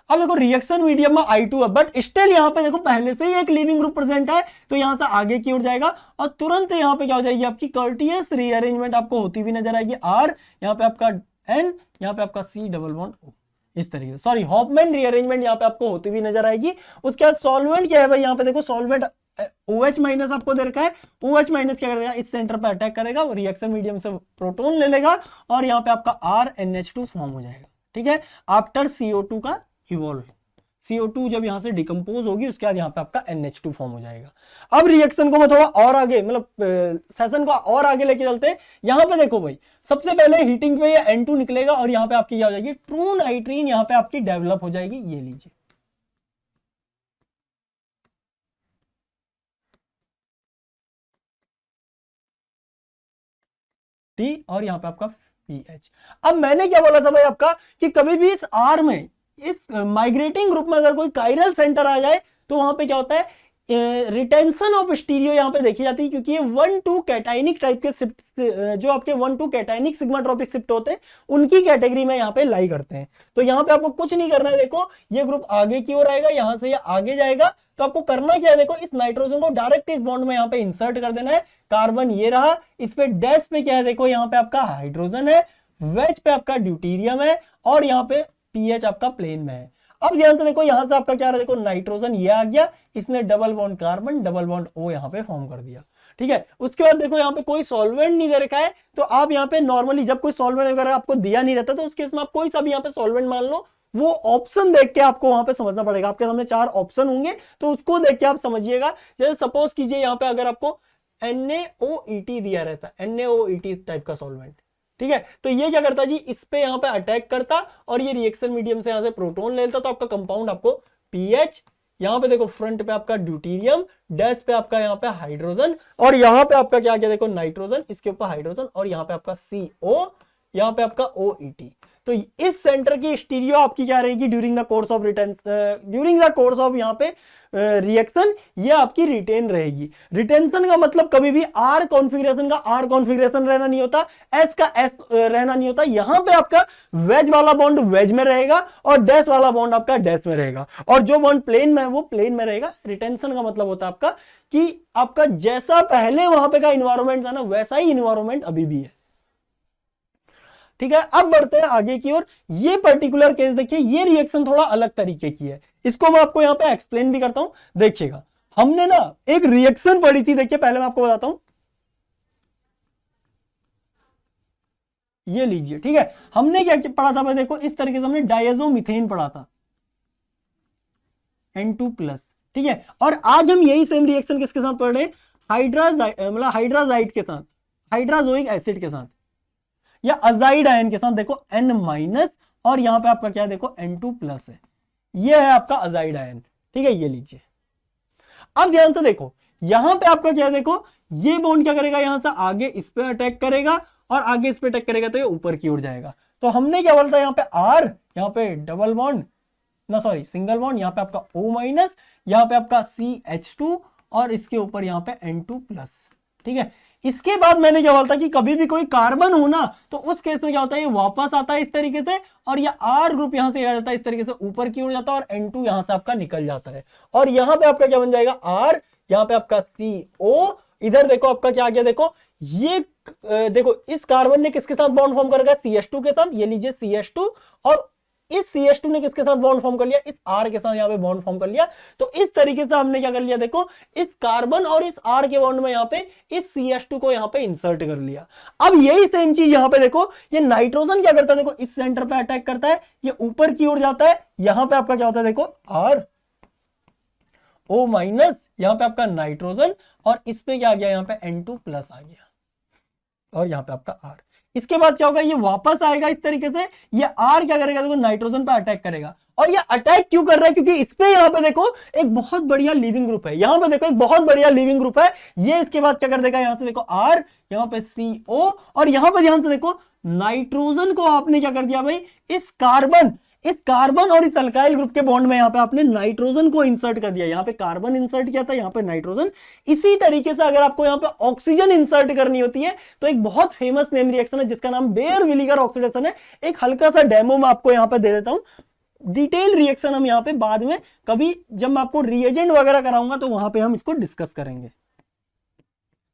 अब देखो रिएक्शन मीडियम में I2 है, बट स्टिल यहाँ पे देखो पहले से ही एक लीविंग ग्रुप प्रेजेंट है, तो यहां से आगे की ओर जाएगा और तुरंत यहाँ पे क्या हो जाएगी, आपकी कर्टियस रीअरेंजमेंट आपको होती हुई नजर आएगी। R यहाँ पे आपका N, यहाँ पे आपका C डबल बॉन्ड O, इस तरीके से, सॉरी हॉफमैन रीअरेंजमेंट यहाँ पे आपको होती हुई नजर आएगी। उसके बाद सॉल्वेंट क्या है भाई, यहाँ पे देखो सॉल्वेंट OH माइनस आपको दे रखा है, OH माइनस क्या करेगा, इस सेंटर पे अटैक करेगा, रिएक्शन मीडियम से प्रोटॉन ले लेगा और यहाँ पे आपका RNH2 फॉर्म हो जाएगा। ठीक है, आफ्टर CO2 का इवॉल्व, CO2 जब यहां से डिकम्पोज होगी उसके बाद यहाँ पे आपका NH2 फॉर्म हो जाएगा। अब रिएक्शन को मैं थोड़ा और आगे, मतलब सेशन को और आगे लेके चलते हैं। यहां पे देखो भाई, सबसे पहले हीटिंग पे ये N2 निकलेगा और यहाँ पे आपकी क्या हो जाएगी, ट्रू नाइट्रीन यहाँ पे आपकी डेवलप हो जाएगी। ये लीजिए, T और यहाँ पे आपका PH। अब मैंने क्या बोला था भाई आपका, कि कभी भी इस R में, इस माइग्रेटिंग ग्रुप में अगर कोई कायरल सेंटर आ जाए तो वहां पे क्या होता है, रिटेंशन ऑफ स्टीरियो यहाँ पे देखी जाती है, क्योंकि ये 1-2 कैटाइनिक टाइप के शिफ्ट, जो आपके 1-2 कैटाइनिक सिग्माट्रोपिक शिफ्ट होते हैं उनकी कैटेगरी में यहाँ पे लाई करते हैं। तो यहाँ पे आपको कुछ नहीं करना है, देखो ये ग्रुप आगे की ओर आएगा, यहां से ये आगे जाएगा, तो आपको करना क्या है, देखो इस नाइट्रोजन को डायरेक्ट इस बॉन्ड में यहाँ पे इंसर्ट कर देना है। कार्बन ये रहा, इस पे डैश पे क्या है, देखो यहाँ पे आपका हाइड्रोजन है, वेज पे आपका ड्यूटीरियम है और यहाँ पे पीएच आपका प्लेन में है। अब ध्यान से देखो, यहां से आपका क्या रहा, देखो नाइट्रोजन ये आ गया, इसने double bond carbon double bond O यहाँ पे फॉर्म कर दिया। ठीक है, उसके बाद देखो यहाँ पे कोई सॉल्वेंट नहीं दे रखा है, तो आप यहाँ पे नॉर्मली जब कोई सॉल्वेंट वगैरह आपको दिया नहीं रहता तो उस केस में आप कोई सा भी यहाँ पे सॉल्वेंट मान लो, वो ऑप्शन देख के आपको वहां पे समझना पड़ेगा। आपके सामने 4 ऑप्शन होंगे तो उसको देख के आप समझिएगा। जैसे सपोज कीजिए यहाँ पे अगर आपको NaOET दिया रहता है, NaOET टाइप का सॉल्वेंट, ठीक है, तो ये क्या करता जी, इस पे यहाँ पे अटैक करता और ये रिएक्शन मीडियम से यहाँ से प्रोटॉन लेता, तो आपका कंपाउंड आपको पीएच, यहाँ पे देखो फ्रंट पे आपका ड्यूटीरियम, डैश पे आपका यहाँ पे हाइड्रोजन और यहाँ पे आपका क्या क्या देखो नाइट्रोजन, इसके ऊपर हाइड्रोजन और यहाँ पे आपका CO, यहाँ पे आपका OET। तो इस सेंटर की स्टीरियो आपकी क्या रहेगी ड्यूरिंग द कोर्स ऑफ यहाँ पे रिएक्शन, ये आपकी रिटेन रहेगी। रिटेंशन का मतलब कभी भी R कॉन्फ़िगरेशन का R कॉन्फ़िगरेशन रहना नहीं होता, S का S रहना नहीं होता। यहां पे आपका वेज वाला बॉन्ड वेज में रहेगा और डैश वाला बॉन्ड आपका डैश में रहेगा और जो बॉन्ड प्लेन में है वो प्लेन में रहेगा। रिटेंशन का मतलब होता है आपका कि आपका जैसा पहले वहां पे का इन्वायरमेंट था ना, वैसा ही इन्वायरमेंट अभी भी है। ठीक है, अब बढ़ते हैं आगे की ओर। ये पर्टिकुलर केस देखिए, ये रिएक्शन थोड़ा अलग तरीके की है, इसको मैं आपको यहां पे एक्सप्लेन भी करता हूं। देखिएगा, हमने ना एक रिएक्शन पढ़ी थी, देखिए पहले मैं आपको बताता हूं, ये लीजिए। ठीक है, हमने क्या पढ़ा था भाई, देखो इस तरीके से हमने डायज़ोमीथेन पढ़ा था, N2+। ठीक है, और आज हम यही सेम रिएक्शन किसके साथ पढ़ रहे हैं, हाइड्राजाइड के साथ, हाइड्राजोइक एसिड के साथ या अजाइड आयन के साथ। देखो N- और यहां पे आपका क्या है, देखो N2+ है, ये है आपका अजाइड आयन। ठीक है, ये लीजिए। अब ध्यान से देखो, यहां पे आपका क्या है, देखो ये बॉन्ड क्या करेगा, यहां से आगे इस पे अटैक करेगा और आगे इस पे अटैक करेगा तो ये ऊपर की ओर जाएगा। तो हमने क्या बोलता है, यहां पे R, यहां पे डबल बॉन्ड ना, सॉरी सिंगल बॉन्ड, यहां पे आपका O-, यहां पे आपका CH2 और इसके ऊपर यहां पे N2+। ठीक है, इसके बाद मैंने क्या बोलता कि कभी भी कोई कार्बन हो ना, तो उस केस में क्या होता है, ये वापस आता है इस तरीके से और ये R ग्रुप यहां से आ जाता है इस तरीके से ऊपर की ओर जाता है और N2 यहां से आपका निकल जाता है और यहां पे आपका क्या बन जाएगा R, यहां पे आपका CO, इधर देखो आपका क्या आ गया, देखो ये देखो इस कार्बन ने किसके साथ बॉन्ड फॉर्म करेगा, CH2 के साथ, ये लीजिए CH2, और इस CH2 ने किसके साथ बॉन्ड फॉर्म कर लिया, इस R के साथ यहां पे बॉन्ड फॉर्म कर लिया। तो इस तरीके से हमने क्या कर लिया, देखो इस कार्बन और इस R के बॉन्ड में यहां पे इस CH2 को यहां पे इंसर्ट कर लिया। अब यही सेम चीज यहां पे देखो, ये नाइट्रोजन क्या करता है, देखो इस सेंटर पे अटैक करता है, ये ऊपर की ओर जाता है, यहां पे आपका क्या होता है, देखो RO-, यहां पे आपका नाइट्रोजन और इस पे क्या आ गया, यहां पे N2+ आ गया और यहां पे आपका R। इसके बाद क्या होगा, ये वापस आएगा इस तरीके से, ये R क्या करेगा, देखो नाइट्रोजन पे अटैक करेगा और ये अटैक क्यों कर रहा है, क्योंकि इस पे यहां पे देखो एक बहुत बढ़िया लीविंग ग्रुप है, यहां पे देखो एक बहुत बढ़िया लीविंग ग्रुप है। ये इसके बाद क्या कर देगा, यहां से देखो R, यहां पे CO और यहां पे ध्यान से देखो नाइट्रोजन को आपने क्या कर दिया भाई, इस कार्बन इस कार्बन और इस अल्काइल ग्रुप के बॉन्ड में यहाँ पे आपने नाइट्रोजन को इंसर्ट कर दिया, यहाँ पे कार्बन इंसर्ट किया था, यहाँ पे नाइट्रोजन। इसी तरीके से अगर आपको यहाँ पे ऑक्सीजन इंसर्ट करनी होती है तो एक बहुत फेमस नेम रिएक्शन है जिसका नाम बेयर विलिगर ऑक्सीडेशन है। एक हल्का सा डेमो मैं आपको यहाँ पे दे देता हूं, डिटेल रिएक्शन हम यहाँ पे बाद में कभी जब मैं आपको रिएजेंट वगैरह कराऊंगा तो वहां पे हम इसको डिस्कस करेंगे।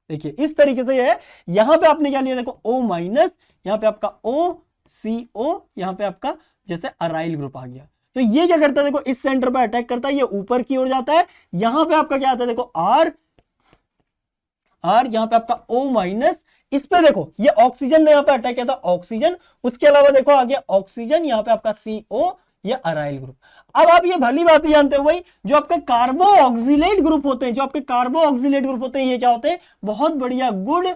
देखिए इस तरीके से ये है, यहां पे आपने क्या लिया, देखो O माइनस, यहाँ पे आपका OCO, यहाँ पे आपका जैसे अराइल ग्रुप आ गया। तो ये क्या करता है, देखो इस सेंटर पे अटैक करता है, ये ऊपर की ओर जाता है, यहां पे आपका क्या आता है, देखो R, यहाँ पे आपका O माइनस, इस पे देखो ये ऑक्सीजन ने यहाँ पे अटैक किया था, ऑक्सीजन, उसके अलावा देखो आ गया ऑक्सीजन, यहाँ पे आपका CO, ये अराइल ग्रुप। अब आप ये भली बात जानते हो भाई, जो आपके कार्बो ऑक्सिलेट ग्रुप होते हैं, जो आपके कार्बो ऑक्सिलेट ग्रुप होते हैं, ये क्या होते हैं, बहुत बढ़िया गुड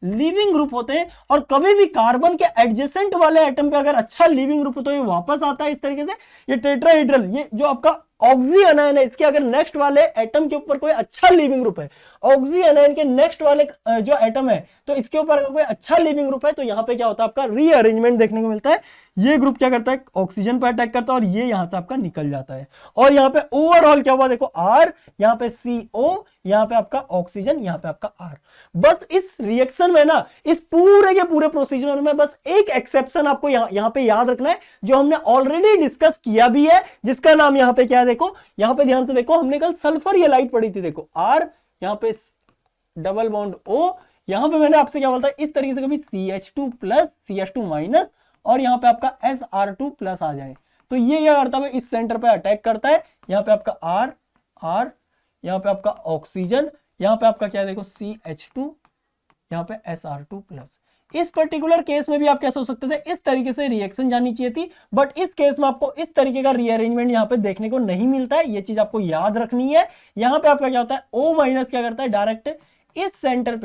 लिविंग ग्रुप होते हैं। और कभी भी कार्बन के एडजेसेंट वाले एटम पे अगर अच्छा लिविंग ग्रुप हो तो ये वापस आता है इस तरीके से। ये टेट्राहेड्रल, ये जो आपका ऑक्सी अनायन है, इसके अगर नेक्स्ट वाले एटम के ऊपर कोई अच्छा लिविंग ग्रुप है, ऑक्सी अनायन के नेक्स्ट वाले जो एटम है तो इसके ऊपर अगर कोई अच्छा लिविंग ग्रुप है तो यहाँ पे क्या होता है, आपका रीअरेंजमेंट देखने को मिलता है। ये ग्रुप क्या करता है, ऑक्सीजन पर अटैक करता है और ये यहां से आपका निकल जाता है। और यहाँ पे ओवरऑल क्या हुआ, देखो R, यहाँ पे CO, यहाँ पे आपका ऑक्सीजन, यहाँ पे आपका R। बस इस रिएक्शन में ना, इस पूरे के पूरे प्रोसीजर में बस एक एक्सेप्शन आपको यहाँ पे याद रखना है, जो हमने ऑलरेडी डिस्कस किया भी है, जिसका नाम यहाँ पे क्या है, देखो यहाँ पे ध्यान से देखो, हमने कल सल्फर ये लाइट पढ़ी थी, देखो R, यहाँ पे डबल बॉन्ड O, यहाँ पे मैंने आपसे क्या बोलता है, इस तरीके से कभी CH2 प्लस CH2 माइनस और यहाँ पे आपका SR2 प्लस आ जाए तो ये क्या करता है, इस सेंटर पे अटैक करता है। यहाँ पे आपका R, यहाँ पे आपका ऑक्सीजन, यहाँ पे आपका क्या है, देखो CH2, यहाँ पे SR2 प्लस। इस पर्टिकुलर केस में भी आप कैसे हो सकते थे, इस तरीके से रिएक्शन जानी चाहिए थी, बट इस केस में आपको इस तरीके का रीअरेंजमेंट यहाँ पे देखने को नहीं मिलता है। ये चीज आपको याद रखनी है। यहाँ पे आपका क्या होता है, O माइनस क्या करता है, डायरेक्ट इस सेंटर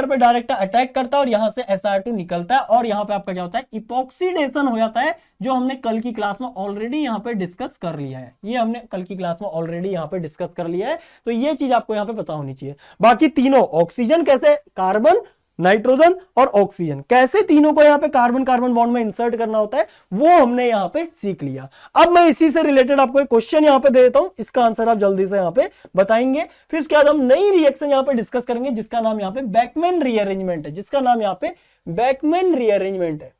पे डायरेक्ट अटैक करता है और यहां से SR2 निकलता है और यहां पे आपका क्या होता है, इपॉक्सीडेशन हो जाता है, जो हमने कल की क्लास में ऑलरेडी यहां पे डिस्कस कर लिया है। ये हमने कल की क्लास में ऑलरेडी यहां पे डिस्कस कर लिया है, तो ये चीज आपको यहां पे पता होनी चाहिए। बाकी तीनों ऑक्सीजन कैसे, कार्बन, नाइट्रोजन और ऑक्सीजन कैसे तीनों को यहाँ पे कार्बन कार्बन बॉन्ड में इंसर्ट करना होता है, वो हमने यहाँ पे सीख लिया। अब मैं इसी से रिलेटेड आपको एक क्वेश्चन यहाँ पे दे देता हूं, इसका आंसर आप जल्दी से यहाँ पे बताएंगे। फिर उसके बाद हम नई रिएक्शन यहाँ पे डिस्कस करेंगे जिसका नाम यहाँ पे बैकमैन रीअरेंजमेंट है, जिसका नाम यहाँ पे बैकमैन रीअरेंजमेंट है।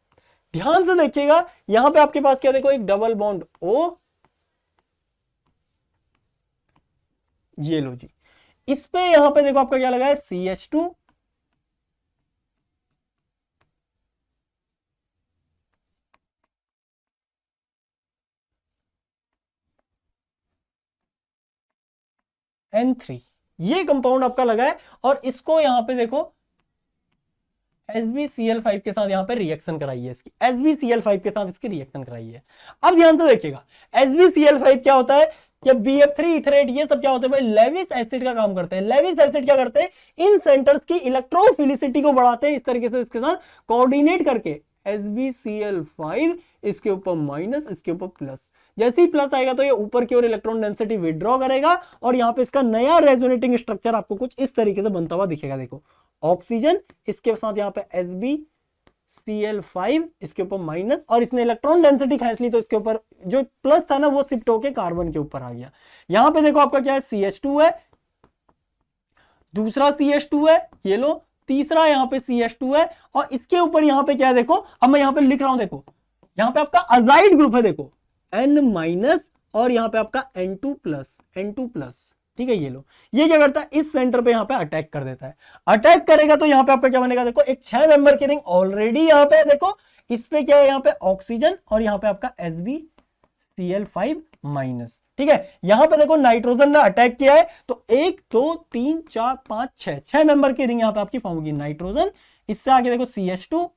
ध्यान से देखिएगा, यहां पे आपके पास क्या, देखो एक डबल बॉन्ड O, ये लो जी, इस पे यहां पे देखो आपका क्या लगा है, CH2, N3, ये कंपाउंड आपका लगा है और इसको यहां पे देखो SbCl5 के साथ यहां पे रिएक्शन कराई है, इसकी SbCl5 के साथ इसकी रिएक्शन कराई है। अब ध्यान से देखिएगा, SbCl5 क्या होता है, या BF3 इथरेट, ये सब क्या होते हैं भाई, लेविस एसिड का काम करते हैं। लेविस एसिड क्या करते हैं, इन सेंटर्स की इलेक्ट्रोफिलिसिटी को बढ़ाते हैं इस तरीके से, इसके साथ कोऑर्डिनेट करके SbCl5 इसके ऊपर माइनस, इसके ऊपर प्लस, जैसे ही प्लस आएगा तो ये ऊपर की ओर इलेक्ट्रॉन डेंसिटी विड्रॉ करेगा और यहाँ पे इसका नया रेजोनेटिंग स्ट्रक्चर आपको कुछ इस तरीके से बनता हुआ दिखेगा। देखो ऑक्सीजन, इसके साथ यहाँ पे SbCl5, इसके ऊपर माइनस, और इसने इलेक्ट्रॉन डेंसिटी खींच ली तो इसके ऊपर जो प्लस था ना वो शिफ्ट होके कार्बन के ऊपर आ गया। यहाँ पे देखो आपका क्या है, CH2 है, दूसरा CH2 है, ये लो, तीसरा यहाँ पे CH2 है और इसके ऊपर यहाँ पे क्या है, देखो अब मैं यहाँ पे लिख रहा हूं, देखो यहाँ पे आपका अजाइड ग्रुप है, देखो N माइनस और यहाँ पे आपका N2 प्लस, ठीक है। ये लो, ये क्या करता है, इस सेंटर पे यहाँ पे अटैक कर देता है। अटैक करेगा तो यहाँ पे आपका क्या बनेगा, देखो एक 6 मेंबर की रिंग ऑलरेडी यहाँ पे, देखो इस पे क्या है, यहाँ पे ऑक्सीजन और यहाँ पे आपका SbCl5 माइनस, ठीक है। यहाँ पे देखो नाइट्रोजन ने अटैक किया है तो 1 2 3 4 5 6 मेंबर की रिंग यहाँ पे आपकी फॉर्म होगी, नाइट्रोजन, इससे आगे देखो CH2,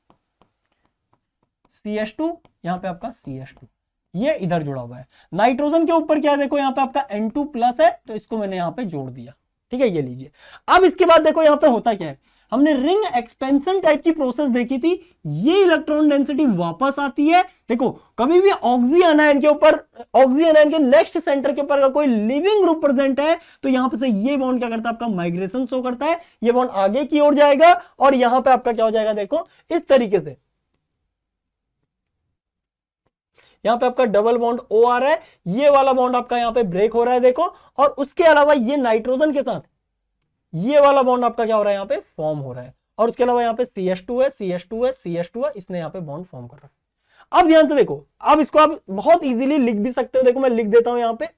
यहाँ पे आपका CH2, ये इधर जुड़ा हुआ है। नाइट्रोजन के ऊपर क्या है, देखो यहाँ पे आपका N2 प्लस है तो इसको मैंने यहाँ पे जोड़ दिया, ठीक है, ये लीजिए। अब इसके बाद देखो यहाँ पे होता क्या है, हमने रिंग एक्सपेंशन टाइप की प्रोसेस देखी थी, ये इलेक्ट्रॉन डेंसिटी वापस आती है। देखो कभी भी ऑक्सी अनायन के ऊपर, ऑक्सी अनायन के नेक्स्ट सेंटर के ऊपर अगर कोई लिविंग ग्रुप प्रेजेंट है तो यहां पे से ये बॉन्ड क्या करता है, आपका माइग्रेशन शो करता है, ये बॉन्ड आगे की ओर जाएगा और यहां पे आपका क्या हो जाएगा, देखो इस तरीके से यहाँ पे आपका डबल बॉन्ड O आ रहा है, ये वाला बॉन्ड आपका यहाँ पे ब्रेक हो रहा है देखो, और उसके अलावा ये नाइट्रोजन के साथ ये वाला बॉन्ड आपका क्या हो रहा है, यहाँ पे फॉर्म हो रहा है, और उसके अलावा यहाँ पे CH2 है, CH2 है, CH2 है, इसने यहाँ पे बॉन्ड फॉर्म कर रहा है। अब ध्यान से देखो, अब इसको आप बहुत इजीली लिख भी सकते हो, देखो मैं लिख देता हूं यहाँ पे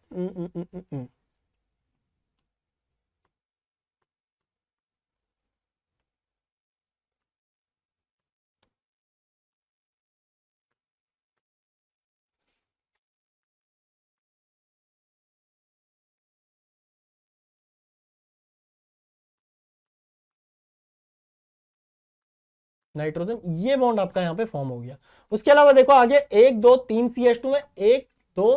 नाइट्रोजन, ये बॉन्ड आपका यहाँ पे फॉर्म हो गया। उसके अलावा देखो आगे 1 2 3 CH2 है, 1 2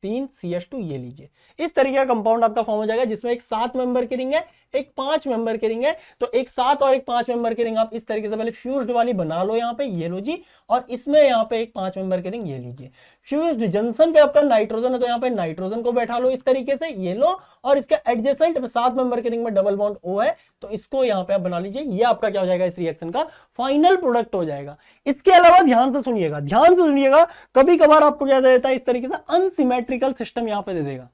3 CH2, ये लीजिए इस तरीके का कंपाउंड आपका फॉर्म हो जाएगा, जिसमें एक 7 मेंबर की रिंग है, एक 5 मेंबर की रिंग है। तो एक 7 और एक 5 मेंबर की रिंग आप इस तरीके से पहले फ्यूज्ड वाली बना लो यहाँ पे, ये लो जी, और इसमें यहाँ पे एक 5 मेंबर की रिंग, ये लीजिए। फ्यूज्ड जंक्शन पे आपका नाइट्रोजन है, तो यहाँ पे नाइट्रोजन को बैठा लो इस तरीके से, ये लो, और इसके एडजेसेंट 7 मेंबर की रिंग में डबल बॉन्ड O है, तो इसको यहाँ पे आप बना लीजिए। ये आपका क्या हो जाएगा, इस रिएक्शन का फाइनल प्रोडक्ट हो जाएगा। इसके अलावा ध्यान से सुनिएगा, ध्यान से सुनिएगा, कभी कभार आपको क्या दे देता है, इस तरीके से अनसिमेट्रिकल सिस्टम यहाँ पे दे देगा,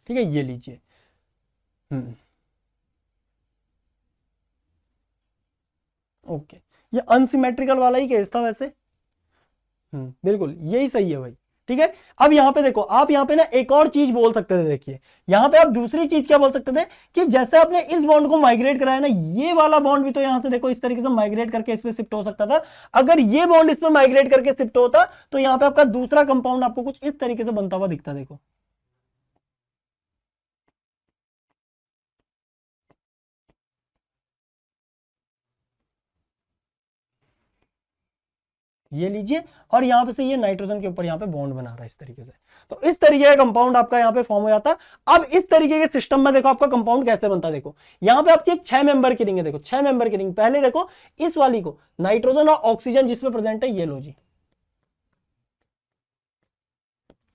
ठीक है, ये लीजिए। ओके, ये अनसिमेट्रिकल वाला ही केस था वैसे। बिल्कुल यही सही है भाई, ठीक है। अब यहां पे देखो, आप यहां पे ना एक और चीज बोल सकते थे, देखिए यहां पे आप दूसरी चीज क्या बोल सकते थे, कि जैसे आपने इस बॉन्ड को माइग्रेट कराया ना, ये वाला बॉन्ड भी तो यहां से देखो इस तरीके से माइग्रेट करके इस पे शिफ्ट हो सकता था। अगर ये बॉन्ड इस पे माइग्रेट करके शिफ्ट होता, तो यहां पे आपका दूसरा कंपाउंड आपको कुछ इस तरीके से बनता हुआ दिखता, देखो ये लीजिए, और यहां पे से ये नाइट्रोजन के ऊपर यहां पे बॉन्ड बना रहा है इस तरीके से। तो इस तरीके का कंपाउंड आपका यहां पे फॉर्म हो जाता। अब इस तरीके के सिस्टम में देखो आपका कंपाउंड कैसे बनता है, देखो यहां पे आपकी एक 6 मेंबर की रिंग है, देखो 6 मेंबर की रिंग, पहले देखो इस वाली को नाइट्रोजन और ऑक्सीजन जिसमें प्रेजेंट है, ये लो जी,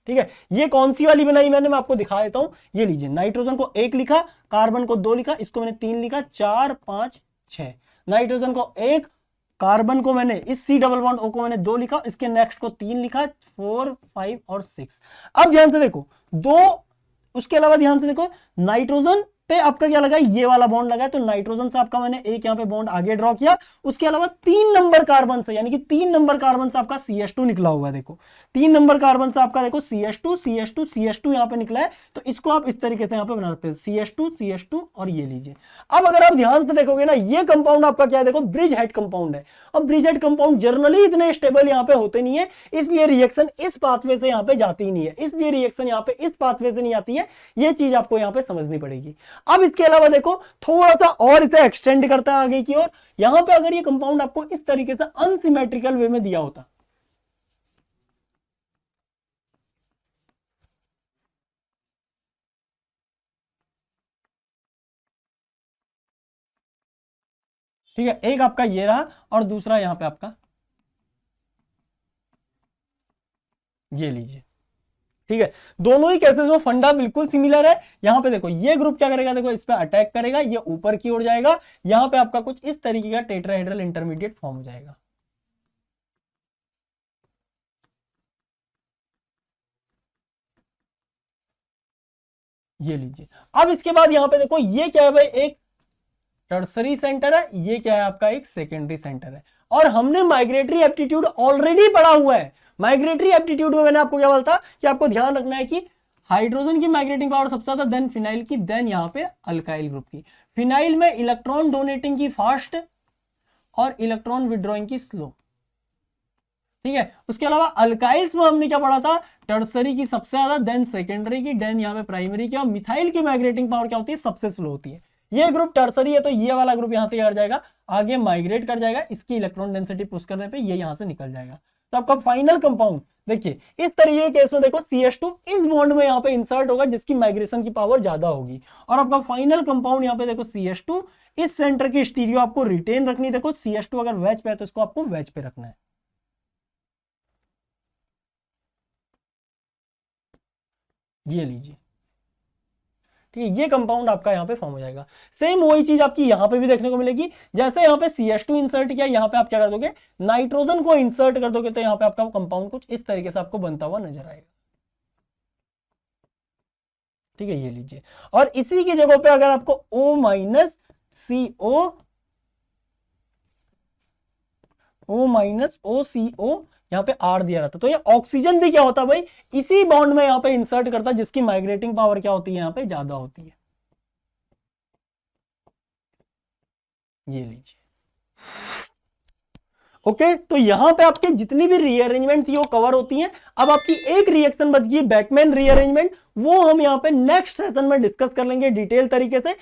ठीक है। ये कौन सी वाली बनाई मैंने, मैं आपको दिखा देता हूं, ये लीजिए, नाइट्रोजन को 1 लिखा, कार्बन को 2 लिखा, इसको मैंने 3 लिखा, 4 5 6, नाइट्रोजन को 1, कार्बन को मैंने इस C डबल बॉन्ड O को मैंने 2 लिखा, इसके नेक्स्ट को 3 लिखा, 4 5 और 6। अब ध्यान से देखो दो, उसके अलावा ध्यान से देखो नाइट्रोजन पे आपका क्या लगा, ये वाला बॉन्ड लगा है, तो नाइट्रोजन से आपका मैंने एक यहां पे बॉन्ड आगे ड्रॉ किया। उसके अलावा 3 नंबर कार्बन से, यानी कि 3 नंबर कार्बन से आपका CH2 निकला हुआ है, देखो 3 नंबर कार्बन से आपका देखो CH2 CH2 CH2 यहां पे निकला है, तो इसको आप इस तरीके से यहां पे बना सकते हैं, CH2 CH2, और ये लीजिए। अब अगर आप ध्यान से देखोगे ना, ये कंपाउंड आपका क्या है, देखो ब्रिज हेड कंपाउंड है, और ब्रिज हेड कंपाउंड जनरली इतने स्टेबल यहां पे होते नहीं है, इसलिए रिएक्शन इस पाथवे से यहां पे जाती ही नहीं है, इसलिए रिएक्शन यहां पे इस पाथवे से नहीं आती है, ये चीज आपको यहां पे समझनी पड़ेगी। अब इसके अलावा देखो थोड़ा सा और इसे एक्सटेंड करता है आगे की ओर, यहां पे अगर ये कंपाउंड आपको इस तरीके से अनसिमेट्रिकल वे में दिया होता, ठीक है, एक आपका ये रहा और दूसरा यहां पे आपका ये लीजिए, ठीक है। दोनों ही केसेस में फंडा बिल्कुल सिमिलर है। यहां पे देखो ये ग्रुप क्या करेगा, देखो इस पे अटैक करेगा, ये ऊपर की ओर जाएगा, यहां पे आपका कुछ इस तरीके का टेट्राहेड्रल इंटरमीडिएट फॉर्म हो जाएगा, ये लीजिए। अब इसके बाद यहां पे देखो ये क्या है भाई, एक टर्सरी सेंटर है, ये क्या है आपका एक सेकेंडरी सेंटर है, और हमने माइग्रेटरी एप्टीट्यूड ऑलरेडी पढ़ा हुआ है। माइग्रेटरी एप्टीट्यूड में मैंने आपको क्या बोलता कि आपको ध्यान रखना है कि हाइड्रोजन की माइग्रेटिंग पावर सबसे ज्यादा, देन फिनाइल की, देन यहां पे अल्काइल ग्रुप की। फिनाइल में इलेक्ट्रॉन डोनेटिंग की फास्ट और इलेक्ट्रॉन विड्रॉइंग की स्लो, ठीक है। उसके अलावा अल्काइल्स में हमने क्या पढ़ा था, टर्सरी की सबसे ज्यादा, देन सेकेंडरी की, देन यहां पे प्राइमरी की, और मिथाइल की माइग्रेटिंग पावर क्या होती है, सबसे स्लो होती है। ये ग्रुप टर्सरी है, तो ये वाला ग्रुप यहां से क्या कर जाएगा, आगे माइग्रेट कर जाएगा, इसकी इलेक्ट्रॉन डेंसिटी पुश करने पे ये यहां से निकल जाएगा। तो आपका फाइनल कंपाउंड देखिए इस तरीके के केस में देखो CH2 इस बॉन्ड में यहां पे इंसर्ट होगा, जिसकी माइग्रेशन की पावर ज्यादा होगी, और आपका फाइनल कंपाउंड यहां पे देखो CH2, इस सेंटर की स्टीरियो आपको रिटेन रखनी है। देखो CH2 अगर वेज पे है तो इसको आपको वेज पे रखना है, ये लीजिए, ठीक है, ये कंपाउंड आपका यहाँ पे फॉर्म हो जाएगा। सेम वही चीज आपकी यहाँ पे भी देखने को मिलेगी, जैसे यहाँ पे CH2 इंसर्ट किया, यहाँ पे आप क्या कर दोगे, नाइट्रोजन को इंसर्ट कर दोगे, तो यहाँ पे आपका कंपाउंड कुछ इस तरीके से आपको बनता हुआ नजर आएगा। ठीक है, ये लीजिए। और इसी की जगह पे अगर आपको O minus CO, O minus OCO यहाँ पे R दिया रहता, तो ये ऑक्सीजन भी क्या होता है भाई, इसी बॉन्ड में यहाँ पे इंसर्ट करता है, जिसकी माइग्रेटिंग पावर क्या होती है, यहाँ पे ज्यादा होती है। ये लीजिए। ओके, तो यहां पे आपके जितनी भी रीअरेंजमेंट थी वो कवर होती हैं। अब आपकी एक रिएक्शन बच गई, बैकमैन रीअरेंजमेंट, वो हम यहाँ पे नेक्स्ट सेशन में डिस्कस कर लेंगे डिटेल तरीके से।